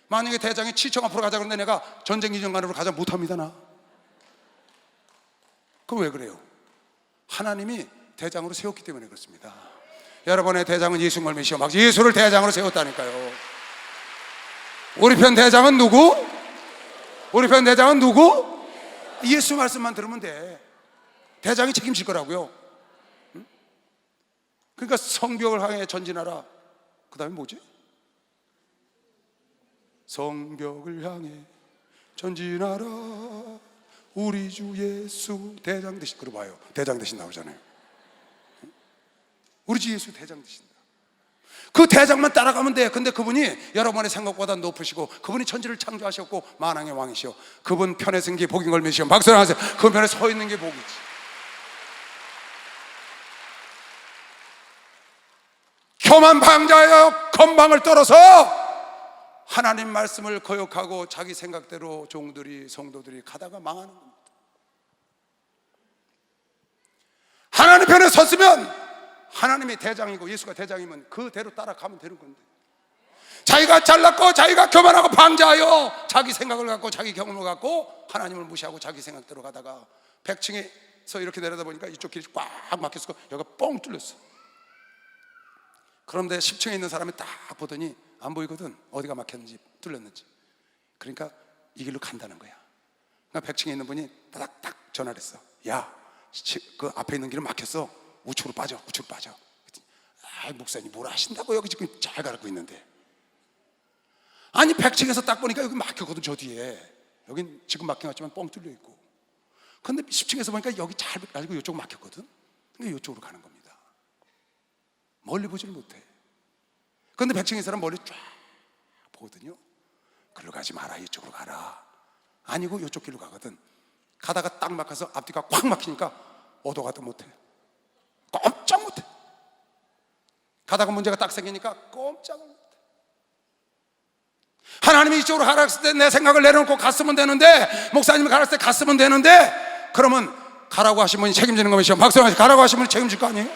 만약에 대장이 7층 앞으로 가자 그러는데 내가 전쟁 이전관으로 가자 못합니다. 나. 그럼 왜 그래요? 하나님이 대장으로 세웠기 때문에 그렇습니다. 여러분의 대장은 예수님을 메시어 막 예수를 대장으로 세웠다니까요. 우리 편 대장은 누구? 우리 편 대장은 누구? 예수 말씀만 들으면 돼. 대장이 책임질 거라고요. 응? 그러니까 성벽을 향해 전진하라. 그 다음에 뭐지? 성벽을 향해 전진하라. 우리 주 예수 대장 대신. 그러 봐요. 대장 대신 나오잖아요. 우리 주 예수 대장 되신다. 그 대장만 따라가면 돼. 근데 그분이 여러분의 생각보다 높으시고 그분이 천지를 창조하셨고 만왕의 왕이시오. 그분 편에 선 게 복인 걸 믿으시오. 박수 하세요. 그 편에 서 있는 게 복이지. 교만 방자여 건방을 떨어서 하나님 말씀을 거역하고 자기 생각대로 종들이 성도들이 가다가 망하는 겁니다. 하나님 편에 섰으면 하나님이 대장이고 예수가 대장이면 그대로 따라가면 되는 건데, 자기가 잘났고 자기가 교만하고 방자하여 자기 생각을 갖고 자기 경험을 갖고 하나님을 무시하고 자기 생각대로 가다가 100층에서 이렇게 내려다 보니까 이쪽 길이 꽉 막혔어. 여기가 뻥 뚫렸어. 그런데 10층에 있는 사람이 딱 보더니 안 보이거든. 어디가 막혔는지 뚫렸는지. 그러니까 이 길로 간다는 거야. 그러니까 100층에 있는 분이 따닥딱 전화를 했어. 야, 그 앞에 있는 길은 막혔어. 우측으로 빠져, 우측으로 빠져. 아, 목사님 뭘 하신다고 여기 지금 잘 가르고 있는데. 아니 100층에서 딱 보니까 여기 막혔거든. 저 뒤에. 여긴 지금 막힌 것 같지만 뻥 뚫려 있고. 근데 10층에서 보니까 여기 잘 가지고 이쪽 막혔거든. 그러니까 이쪽으로 가는 겁니다. 멀리 보지를 못해. 그런데 100층의 사람 멀리 쫙 보거든요. 글로 가지 마라, 이쪽으로 가라. 아니고 이쪽 길로 가거든. 가다가 딱 막혀서 앞뒤가 콱 막히니까 어도 가도 못해. 꼼짝 못해. 가다가 문제가 딱 생기니까 꼼짝을 못해. 하나님이 이쪽으로 가라 했을 때 내 생각을 내려놓고 갔으면 되는데, 목사님이 가라 했을 때 갔으면 되는데, 그러면 가라고 하신 분이 책임지는 것이죠. 박수 한번 가라고 하신 분이 책임질 거 아니에요?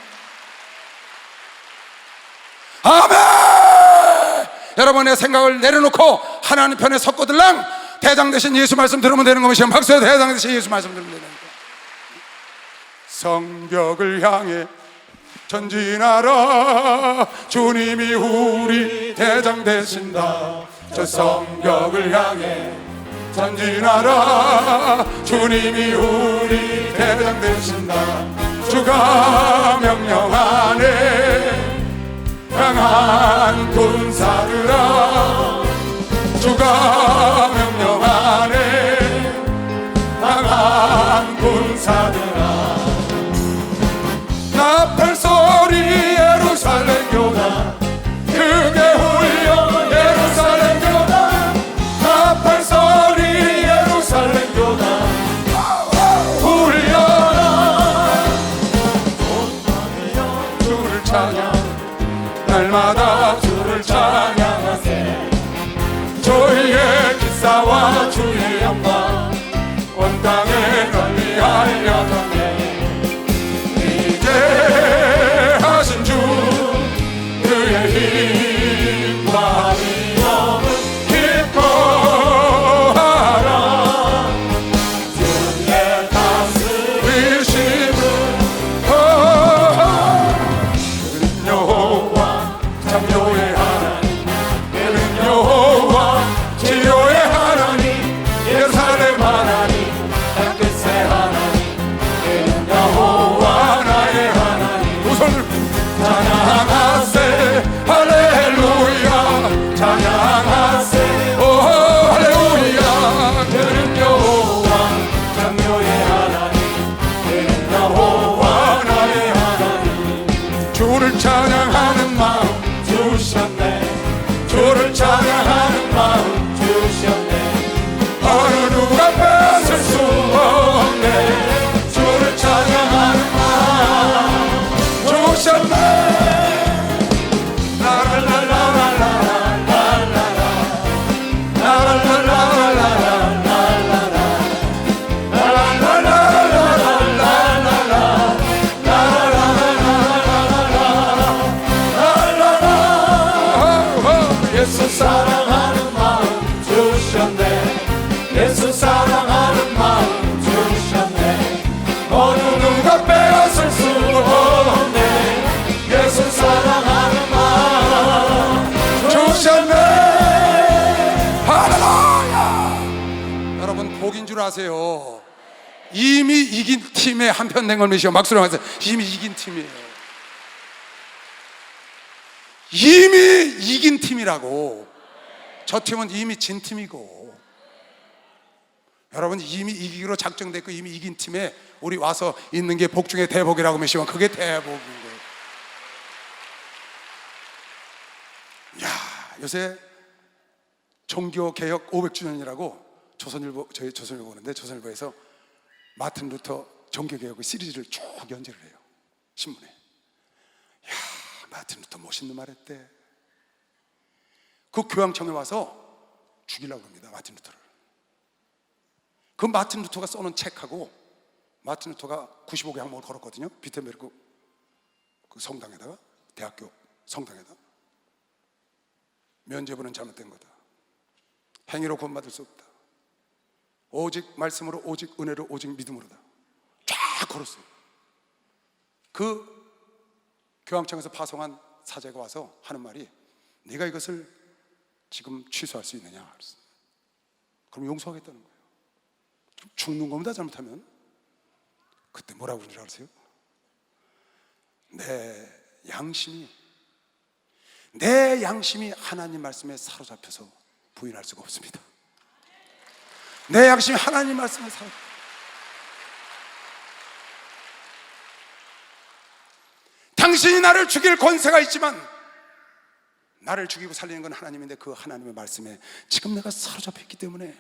아멘! 여러분의 생각을 내려놓고 하나님 편에 섰거들랑 대장 대신 예수 말씀 들으면 되는 것이죠. 박수. 대장 대신 예수 말씀 들으면 되는 거예요. 성벽을 향해 전진하라. 주님이 우리 대장 되신다. 저 성벽을 향해 전진하라. 주님이 우리 대장 되신다. 주가 명령하네. 강한 군사들아, 주가 명령하네. 강한 군사들아, 나팔 소리 예루살렘 교단 크게 울려. 예루살렘 교단 나팔 소리 예루살렘 교단 울려라. 주를 찬양 날마다 주를 찬양하세. 저희의 기사와 주의 영광 온 땅에 널리 알려졌네. 이제 하신 주 그의 힘과 위엄을 기뻐하라. 주의 다스리심을 그는 여호와 창조의 하나님, 그는 여호와 치료의 하나님, 예루살렘 하나님, 땅끝의 하나님, 그는 여호와 나의 하나님. 두 손을 찬양하세. 할렐루야. 찬양하세. 오 할렐루야. 그는 여호와 창조의 하나님, 그는 여호와 나의 하나님. 주를 찬양하는 마음 주셨네. 주를 찬양하는 마음 주셨네. 어느 누가 뺏을 수 없네. 주를 찬양하는 마음 주셨네. 예수 사랑하는 마음 주셨네. 예수 사랑하는 마음 주셨네. 어느 누가 빼앗을 수 없네. 예수 사랑하는 마음 주셨네. 할렐루야. 여러분 복인 줄 아세요? 이미 이긴 팀에 한편 된 걸 믿으시고 막소리 하세요. 이미 이긴 팀이에요. 이미 이긴 팀이라고. 저 팀은 이미 진 팀이고, 여러분 이미 이기기로 작정됐고 이미 이긴 팀에 우리 와서 있는 게 복 중에 대복이라고 믿으시면 그게 대복인 거예요. 요새 종교개혁 500주년이라고 저희 조선일보 보는데, 조선일보에서 마틴 루터 종교개혁의 시리즈를 쭉 연재를 해요, 신문에. 야, 마틴 루터 멋있는 말 했대. 그 교황청에 와서 죽이려고 합니다, 마틴 루터를. 그 마틴 루터가 써놓은 책하고, 마틴 루터가 95개 항목을 걸었거든요, 비텐베르크 그 성당에다가, 대학교 성당에다. 면죄부는 잘못된 거다. 행위로 구원받을 수 없다. 오직 말씀으로, 오직 은혜로, 오직 믿음으로다. 쫙 걸었어요. 그 교황청에서 파송한 사제가 와서 하는 말이, 네가 이것을 지금 취소할 수 있느냐 그랬어요. 그럼 용서하겠다는 거예요. 죽는 겁니다, 잘못하면. 그때 뭐라고 그러는 줄 아세요? 내 양심이 하나님 말씀에 사로잡혀서 부인할 수가 없습니다. 내 양심이 하나님 말씀에 사로잡혀. 당신이 나를 죽일 권세가 있지만 나를 죽이고 살리는 건 하나님인데, 그 하나님의 말씀에 지금 내가 사로잡혀 있기 때문에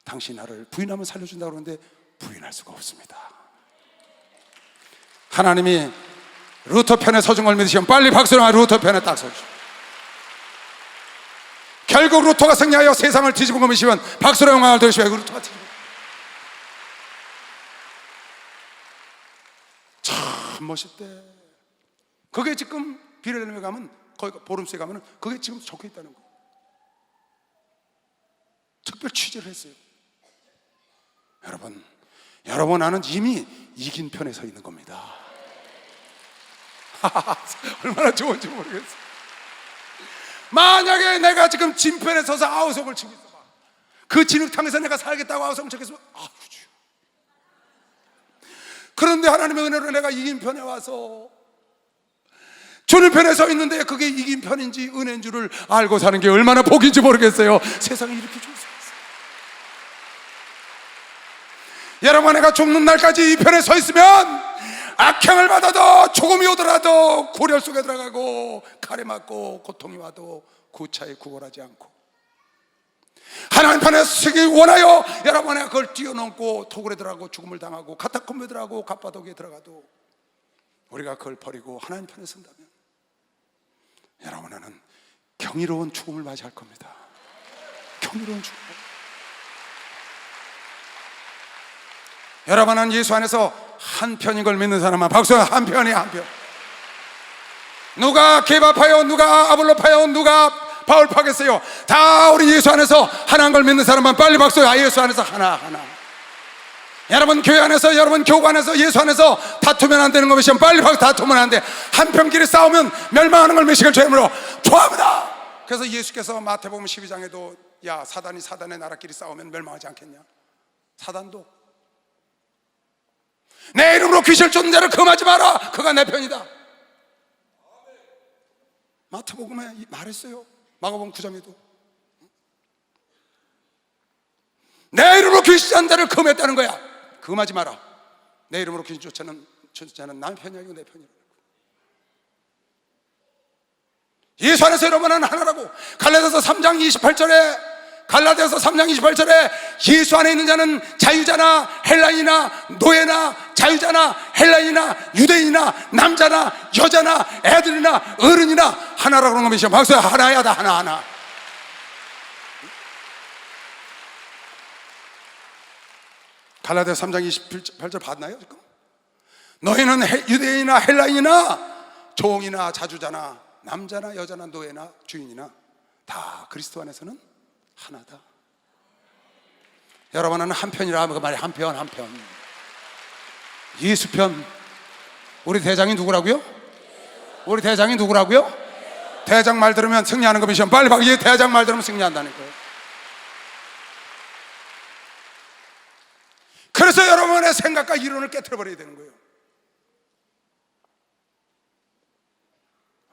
당신이 나를 부인하면 살려준다고 그러는데 부인할 수가 없습니다. 하나님이 루터 편에 서준 걸 믿으시면 빨리 박수로 루터 편에 딱 서주십시오. 결국 루터가 승리하여 세상을 뒤집은 거 믿으시면 박수로 영광을 돌리시고, 루터가 뒤집은, 참 멋있대. 그게 지금 비례름에 가면, 거기 보름스에 가면 그게 지금 적혀 있다는 거예요. 특별 취재를 했어요. 여러분 나는 이미 이긴 편에 서 있는 겁니다. 얼마나 좋은지 모르겠어요. 만약에 내가 지금 진편에 서서 아우성을 치고 있어 봐. 그 진흙탕에서 내가 살겠다고 아우성을 치고 있어. 그런데 하나님의 은혜로 내가 이긴 편에 와서 주님 편에 서 있는데, 그게 이긴 편인지 은혜인 줄을 알고 사는 게 얼마나 복인지 모르겠어요. 세상이 이렇게 좋을 수 있어요. 여러분, 내가 죽는 날까지 이 편에 서 있으면 악행을 받아도, 조금이 오더라도 고려 속에 들어가고 칼에 맞고 고통이 와도 구차에 구걸하지 않고, 하나님 편에 서기 원하여 여러분, 내가 그걸 뛰어넘고 토굴에 들어가고 죽음을 당하고 카타콤에 들어가고 갑바독에 들어가도 우리가 그걸 버리고 하나님 편에 선다면, 여러분은 경이로운 죽음을 맞이할 겁니다. 경이로운 죽음. 여러분은 예수 안에서 한 편인 걸 믿는 사람은 박수. 한 편이 한 편. 누가 게바파요, 누가 아볼로파요, 누가 바울파겠어요? 다 우리 예수 안에서 하나인 걸 믿는 사람은 빨리 박수. 예수 안에서 하나. 여러분 교회 안에서, 여러분 교구 안에서, 예수 안에서 다투면 안 되는 거 미시면 빨리 박수. 다투면 안 돼. 한편끼리 싸우면 멸망하는 걸 미시길 주임으로 좋아합니다. 그래서 예수께서 마태복음 12장에도 야, 사단이 사단의 나라끼리 싸우면 멸망하지 않겠냐? 사단도 내 이름으로 귀신을 쫓는 자를 금하지 마라, 그가 내 편이다. 마태복음에 말했어요. 마가복음 9장에도 내 이름으로 귀신 쫓는 자를 금했다는 거야. 금하지 마라. 내 이름으로 귀신 쫓는 자는 남의 편이 아니고 내 편이라고. 예수 안에서 여러분은 하나라고. 갈라디아서 3장 28절에 예수 안에 있는 자는 자유자나 헬라인이나 노예나, 자유자나 헬라인이나 유대인이나 남자나 여자나 애들이나 어른이나 하나라고 그런 겁니다. 박수. 하나야, 다 하나. 갈라디아서 3장 28절 봤나요 지금? 너희는 유대인이나 헬라인이나 종이나 자주자나 남자나 여자나 노예나 주인이나 다 그리스도 안에서는 하나다. 여러분은 한 편이라 하면 그 말이 한 편. 예수 편. 우리 대장이 누구라고요? 우리 대장이 누구라고요? 대장 말 들으면 승리하는 거 미션. 빨리 봐. 이 대장 말 들으면 승리한다는 거예요. 그래서 여러분의 생각과 이론을 깨트려버려야 되는 거예요.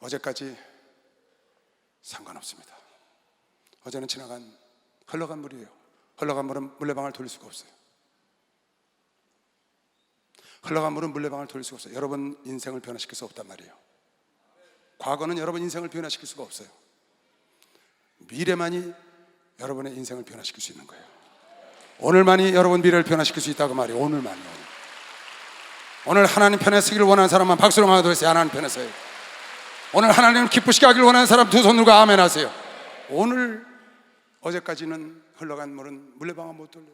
어제까지 상관없습니다. 어제는 흘러간 물이에요. 흘러간 물은 물레방아를 돌릴 수가 없어요. 흘러간 물은 물레방아를 돌릴 수가 없어요. 여러분 인생을 변화시킬 수 없단 말이에요. 과거는 여러분 인생을 변화시킬 수가 없어요. 미래만이 여러분의 인생을 변화시킬 수 있는 거예요. 오늘만이 여러분 미래를 변화시킬 수 있다고 말이에요. 오늘만이요. 오늘 하나님 편에 서기를 원하는 사람만 박수로 하도록 하나님 편에 서요. 오늘 하나님을 기쁘시게 하길 원하는 사람 두 손 들고 아멘 하세요. 오늘 어제까지는 흘러간 물은 물레방아 못 돌려요.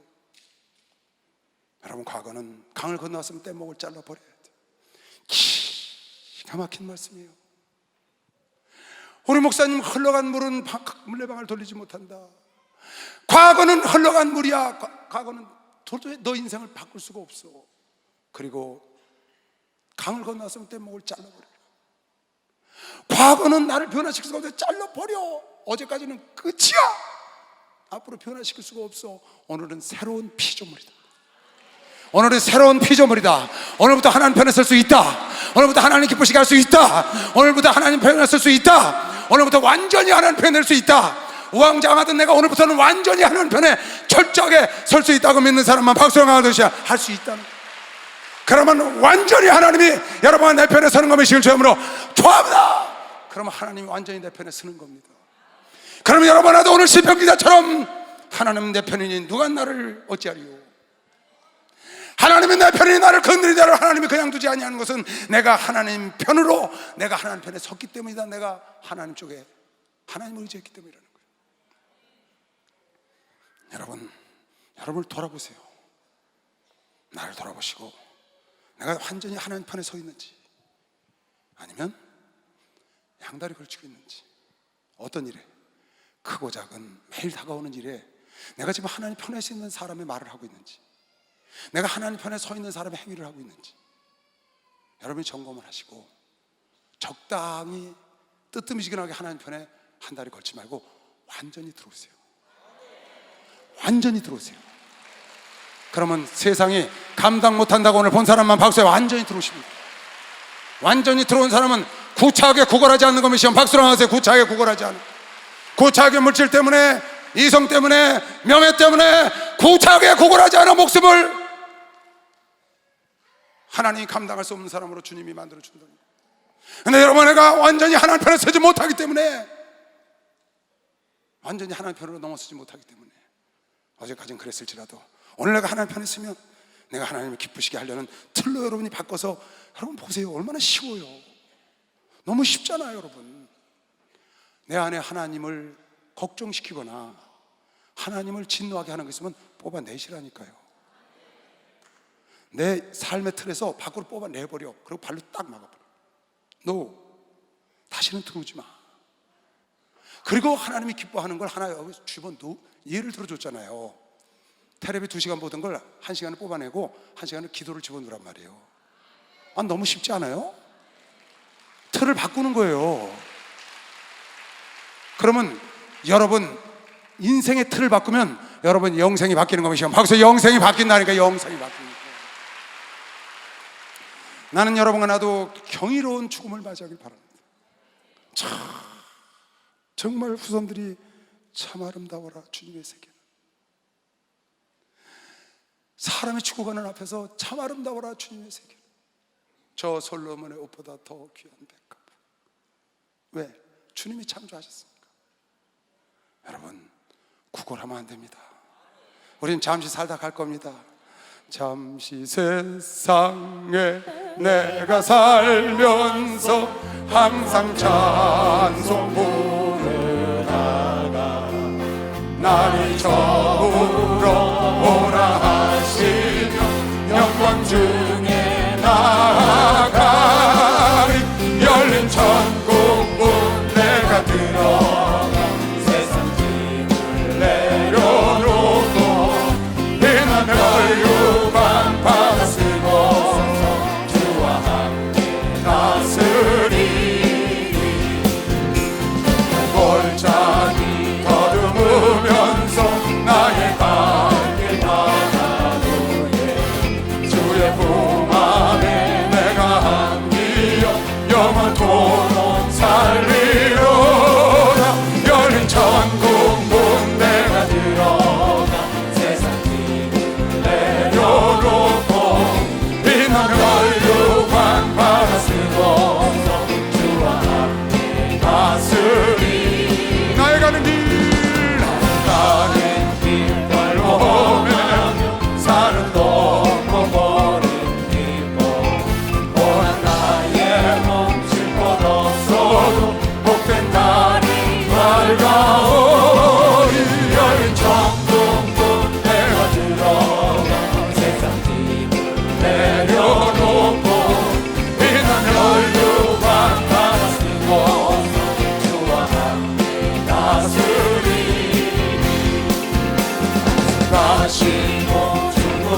여러분, 과거는 강을 건너왔으면 뗏목을 잘라버려야 돼요. 기가 막힌 말씀이에요. 우리 목사님, 흘러간 물은 물레방아를 돌리지 못한다. 과거는 흘러간 물이야. 과거는 도저히 너 인생을 바꿀 수가 없어. 그리고 강을 건너왔으면 뗏목을 잘라버려. 과거는 나를 변화시킬 수가 없어. 잘라버려. 어제까지는 끝이야. 앞으로 변화시킬 수가 없어. 오늘은 새로운 피조물이다. 오늘은 새로운 피조물이다. 오늘부터 하나님 편에 설 수 있다. 오늘부터 하나님 기쁘시게 할 수 있다. 오늘부터 하나님 편에 설 수 있다. 오늘부터 완전히 하나님 편에 설 수 있다. 우왕좌왕하던 내가 오늘부터는 완전히 하나님 편에 철저하게 설 수 있다고 믿는 사람만 박수로 하듯이 할 수 있다는 거예요. 그러면 완전히 하나님이 여러분과 내 편에 서는 것을 주님으로 좋아합니다. 그러면 하나님이 완전히 내 편에 서는 겁니다. 그러면 여러분도 오늘 시편 기자처럼 하나님 내 편이니 누가 나를 어찌하리요? 하나님이 내 편이니 나를 건드리자로 하나님이 그냥 두지 아니하는 것은 내가 하나님 편으로, 내가 하나님 편에 섰기 때문이다. 내가 하나님 쪽에 하나님을 의지했기 때문이라는 거예요. 여러분을 돌아보세요. 나를 돌아보시고 내가 완전히 하나님 편에 서 있는지, 아니면 양다리 걸치고 있는지, 어떤 일에, 크고 작은 매일 다가오는 일에 내가 지금 하나님 편에 서 있는 사람의 말을 하고 있는지, 내가 하나님 편에 서 있는 사람의 행위를 하고 있는지 여러분이 점검을 하시고 적당히 뜨뜻미지근하게 하나님 편에 한 다리 걸지 말고 완전히 들어오세요. 완전히 들어오세요. 그러면 세상이 감당 못한다고 오늘 본 사람만 박수에 완전히 들어오십니다. 완전히 들어온 사람은 구차하게 구걸하지 않는 것이면 박수로 하세요. 구차하게 구걸하지 않는, 구차하게 물질 때문에, 이성 때문에, 명예 때문에 구차하게 구걸하지 않은 목숨을 하나님이 감당할 수 없는 사람으로 주님이 만들어 준다. 근데 여러분, 내가 완전히 하나님 편에 서지 못하기 때문에, 완전히 하나님 편으로 넘어서지 못하기 때문에, 어제까지는 그랬을지라도 오늘 내가 하나님 편에 서면 내가 하나님을 기쁘시게 하려는 틀로 여러분이 바꿔서, 여러분 보세요. 얼마나 쉬워요. 너무 쉽잖아요. 여러분, 내 안에 하나님을 걱정시키거나 하나님을 진노하게 하는 거 있으면 뽑아내시라니까요. 내 삶의 틀에서 밖으로 뽑아내버려. 그리고 발로 딱 막아버려. 너 다시는 들어오지 마. 그리고 하나님이 기뻐하는 걸 하나 여기 집어넣어. 예를 들어줬잖아요. 텔레비 2시간 보던 걸 1시간을 뽑아내고 1시간을 기도를 집어넣으란 말이에요. 너무 쉽지 않아요? 틀을 바꾸는 거예요. 그러면 여러분 인생의 틀을 바꾸면 여러분 영생이 바뀌는 것이요. 박수. 영생이 바뀐다니까. 영생이 바뀌는 거예요. 나는 여러분과 나도 경이로운 죽음을 맞이하길 바랍니다. 정말 후손들이 참 아름다워라 주님의 세계는. 사람이 죽어가는 앞에서 참 아름다워라 주님의 세계는. 저 솔로몬의 옷보다 더 귀한 백합. 왜? 주님이 창조하셨습니까? 여러분, 구걸하면 안 됩니다. 우린 잠시 살다 갈 겁니다. 잠시 세상에 내가 살면서 항상 찬송 부르다가 나를 저으러 오라 하시며 영광 중에 나아가리. 열린 천국 문 내가 들어가 세상 짐을 내려놓고 빛나는 혈육안 받으시고 주와 함께 다스리니 골짜기 더듬으면서 나의 갈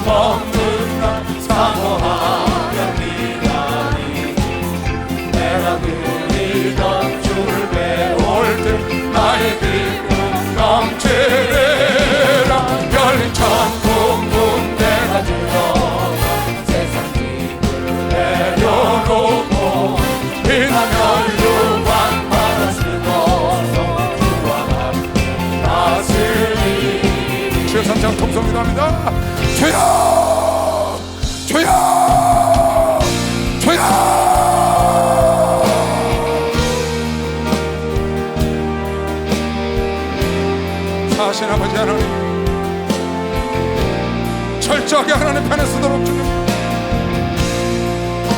먹는다 사모하며 비나니 내가 누리던 주를 배울 때 나의 기쁨 넘치리라 열천국문 내가 들어가 세상 기쁨을 내려놓고 빛나면 유관 받아 쓰고서 주와 함께 다스리리 주여 3장 통성 기도합니다. 주여 주여 주여 사신 아버지 하나님 철저하게 하나님 편에 서도록 주님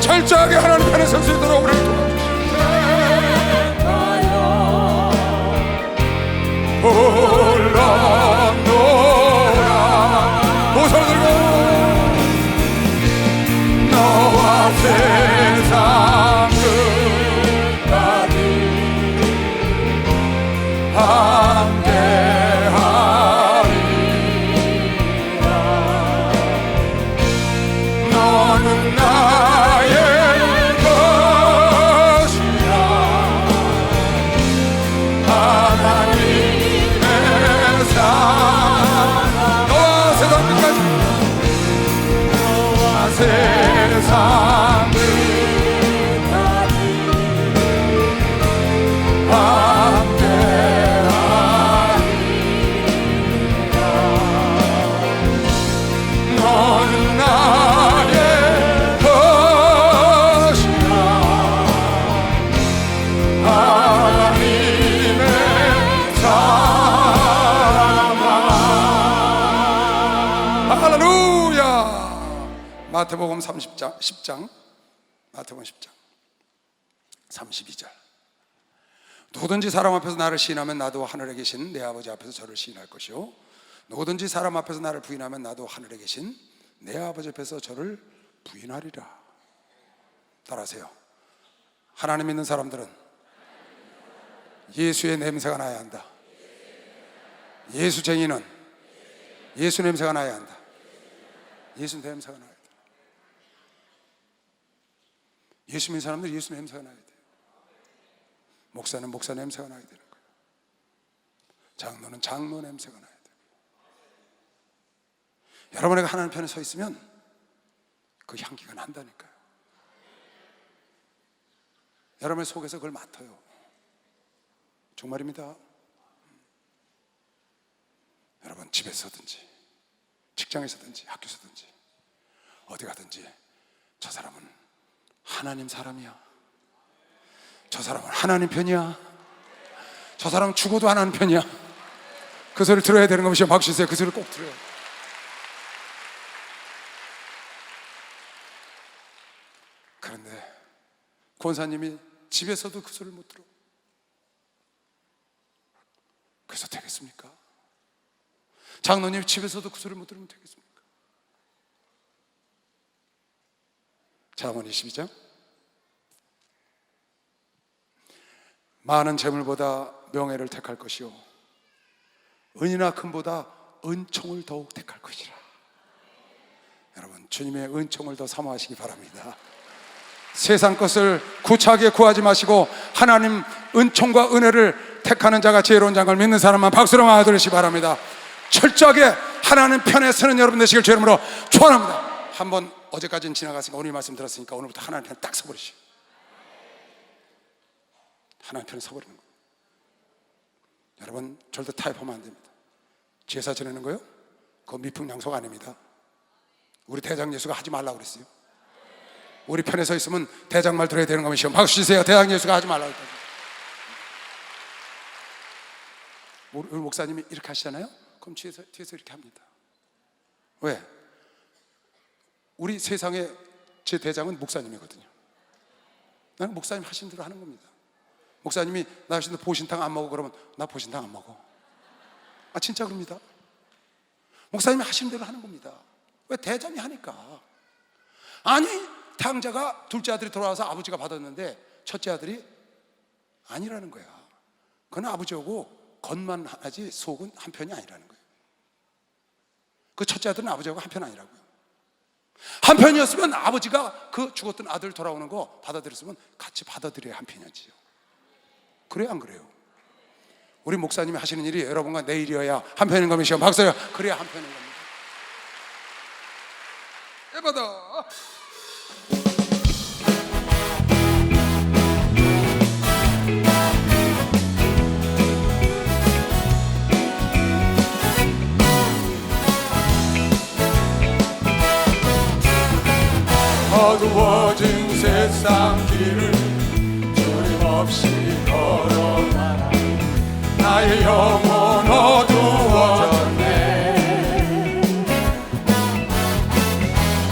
철저하게 하나님 편에 설 수 있도록 우리를 불렀노라 모서를 들고 너와 세상 끝까지 함께하리라 너는 나의 것이라 하나님의 사랑 너와 세상 끝까지 너와 세상 끝까지 함께하리라 너는 나의 것이라 하나님의 사랑아 할렐루야. 마태복음 10장 마태복음 10장 32절 누구든지 사람 앞에서 나를 시인하면 나도 하늘에 계신 내 아버지 앞에서 저를 시인할 것이요 누구든지 사람 앞에서 나를 부인하면 나도 하늘에 계신 내 아버지 앞에서 저를 부인하리라. 따라하세요. 하나님 믿는 사람들은 예수의 냄새가 나야 한다. 예수쟁이는 예수 냄새가 나야 한다. 예수 냄새가 나야 돼. 예수 믿는 사람들 예수 냄새가 나야 돼. 목사는 목사 냄새가 나야 되는 거예요. 장로는 장로 냄새가 나야 돼. 여러분에게 하나님 편에 서 있으면 그 향기가 난다니까요. 여러분의 속에서 그걸 맡아요. 정말입니다. 여러분 집에서든지 직장에서든지 학교에서든지 어디 가든지 저 사람은 하나님 사람이야. 저 사람은 하나님 편이야. 저 사람은 죽어도 하나님 편이야. 그 소리를 들어야 되는 것이요. 박수 주세요. 그 소리를 꼭 들어요. 그런데 권사님이 집에서도 그 소리를 못 들어. 그래서 되겠습니까? 장로님 집에서도 그 소리를 못 들으면 되겠습니까? 잠언 22장 많은 재물보다 명예를 택할 것이요 은이나 금보다 은총을 더욱 택할 것이라. 여러분 주님의 은총을 더 사모하시기 바랍니다. 세상 것을 구차하게 구하지 마시고 하나님 은총과 은혜를 택하는 자가 지혜로운 자를 믿는 사람만 박수로 맞아주시기 바랍니다. 철저하게 하나님 편에 서는 여러분 되시길 주의 이름으로 축원합니다. 한번 어제까지는 지나갔으니까 오늘 말씀 들었으니까 오늘부터 하나님 편에 딱 서버리시오. 하나님 편에 서버리는 거예요. 여러분 절대 타협하면 안 됩니다. 제사 지내는 거요? 그거 미풍양속 아닙니다. 우리 대장 예수가 하지 말라고 그랬어요. 우리 편에 서 있으면 대장 말 들어야 되는 거면 박수 주세요. 대장 예수가 하지 말라고 그랬어요. 우리 목사님이 이렇게 하시잖아요. 그럼 뒤에서 이렇게 합니다. 왜? 우리 세상에 제 대장은 목사님이거든요. 나는 목사님 하신 대로 하는 겁니다. 목사님이 나 하신 대로 보신탕 안 먹어 그러면 나 보신탕 안 먹어. 아 진짜 그럽니다. 목사님이 하신 대로 하는 겁니다. 왜? 대장이 하니까. 아니 탕자가 둘째 아들이 돌아와서 아버지가 받았는데 첫째 아들이 아니라는 거야. 그건 아버지하고 겉만 하지 속은 한편이 아니라는 거예요. 그 첫째 아들은 아버지하고 한편 아니라고요. 한편이었으면 아버지가 그 죽었던 아들 돌아오는 거 받아들였으면 같이 받아들여야 한편이었지요. 그래요, 안 그래요? 우리 목사님이 하시는 일이 여러분과 내일이어야 한편인 겁니다. 박사야, 그래야 한편인 겁니다. 에바다. 어두워진 세상 길을 주님 없이 걸어가라. 나의 영혼 어두워졌네.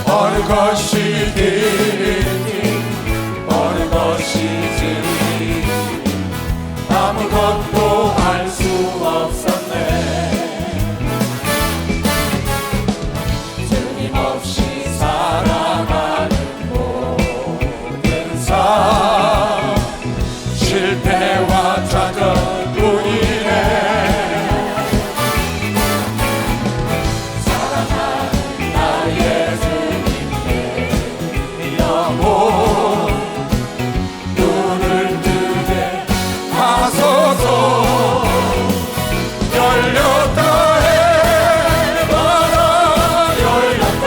어느 것이 길인지 어느 것이 진리인지 아무것도 알 수 없었네. 주님 없이 살아가는 모든 삶 실패와 좌절뿐이네. 사랑하는 나의 주님께 영혼 눈을 뜨게 하소서. 열렸다 해봐라 열렸다.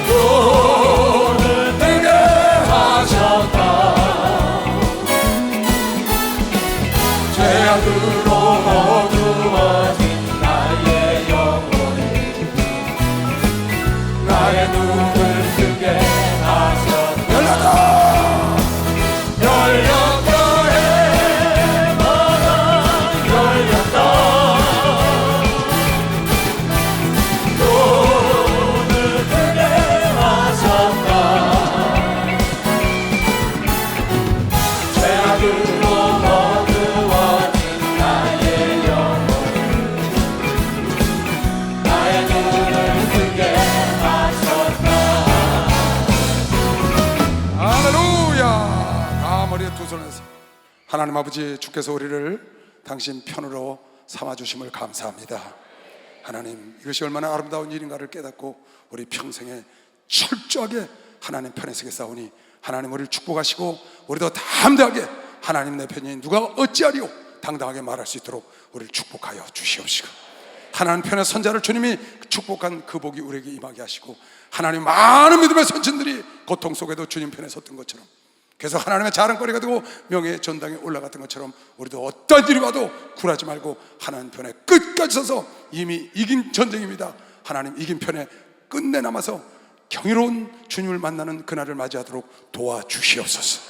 눈을 뜨게 하셨다. 죄악으로 어두워진 나의 영혼을 나의 눈을 뜨게 하셨다. 열렸다 열렸다 해봐라 열렸다. 눈을 뜨게 하셨다. 죄악으로 어두워진 나의 영혼을 나의 눈을 뜨게 하셨다. 할렐루야. 머리에 두 손을 해서 하나님 아버지, 주께서 우리를 당신 편으로 삼아주심을 감사합니다. 하나님, 이것이 얼마나 아름다운 일인가를 깨닫고 우리 평생에 철저하게 하나님 편에 서겠사오니 하나님 우리를 축복하시고 우리도 담대하게 하나님 내 편이 누가 어찌하리요 당당하게 말할 수 있도록 우리를 축복하여 주시옵시고, 하나님 편의 선자를 주님이 축복한 그 복이 우리에게 임하게 하시고, 하나님 많은 믿음의 선진들이 고통 속에도 주님 편에 섰던 것처럼 계속 하나님의 자랑거리가 되고 명예의 전당에 올라갔던 것처럼 우리도 어떤 일이 와도 굴하지 말고 하나님 편에 끝까지 서서 이미 이긴 전쟁입니다. 하나님 이긴 편에 끝내 남아서 경이로운 주님을 만나는 그날을 맞이하도록 도와주시옵소서.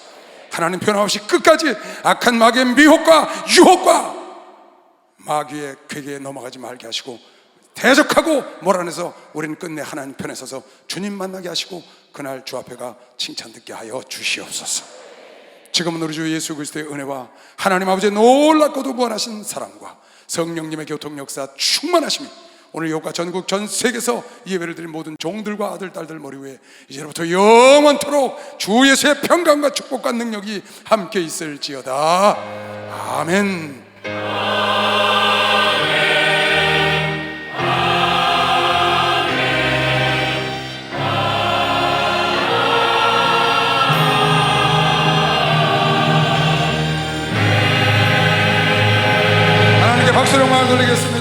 하나님 변함없이 끝까지 악한 마귀의 미혹과 유혹과 마귀의 괴계에 넘어가지 말게 하시고 대적하고 몰아내서 우리는 끝내 하나님 편에 서서 주님 만나게 하시고 그날 주 앞에 가 칭찬 듣게 하여 주시옵소서. 지금은 우리 주 예수 그리스도의 은혜와 하나님 아버지의 놀랍고도 무한하신 사랑과 성령님의 교통 역사 충만하심이 오늘 여기가 전국 전 세계에서 예배를 드린 모든 종들과 아들 딸들 머리 위에 이제부터 영원토록 주 예수의 평강과 축복과 능력이 함께 있을지어다. 아멘. 하나님께 박수로 영광을 돌리겠습니다.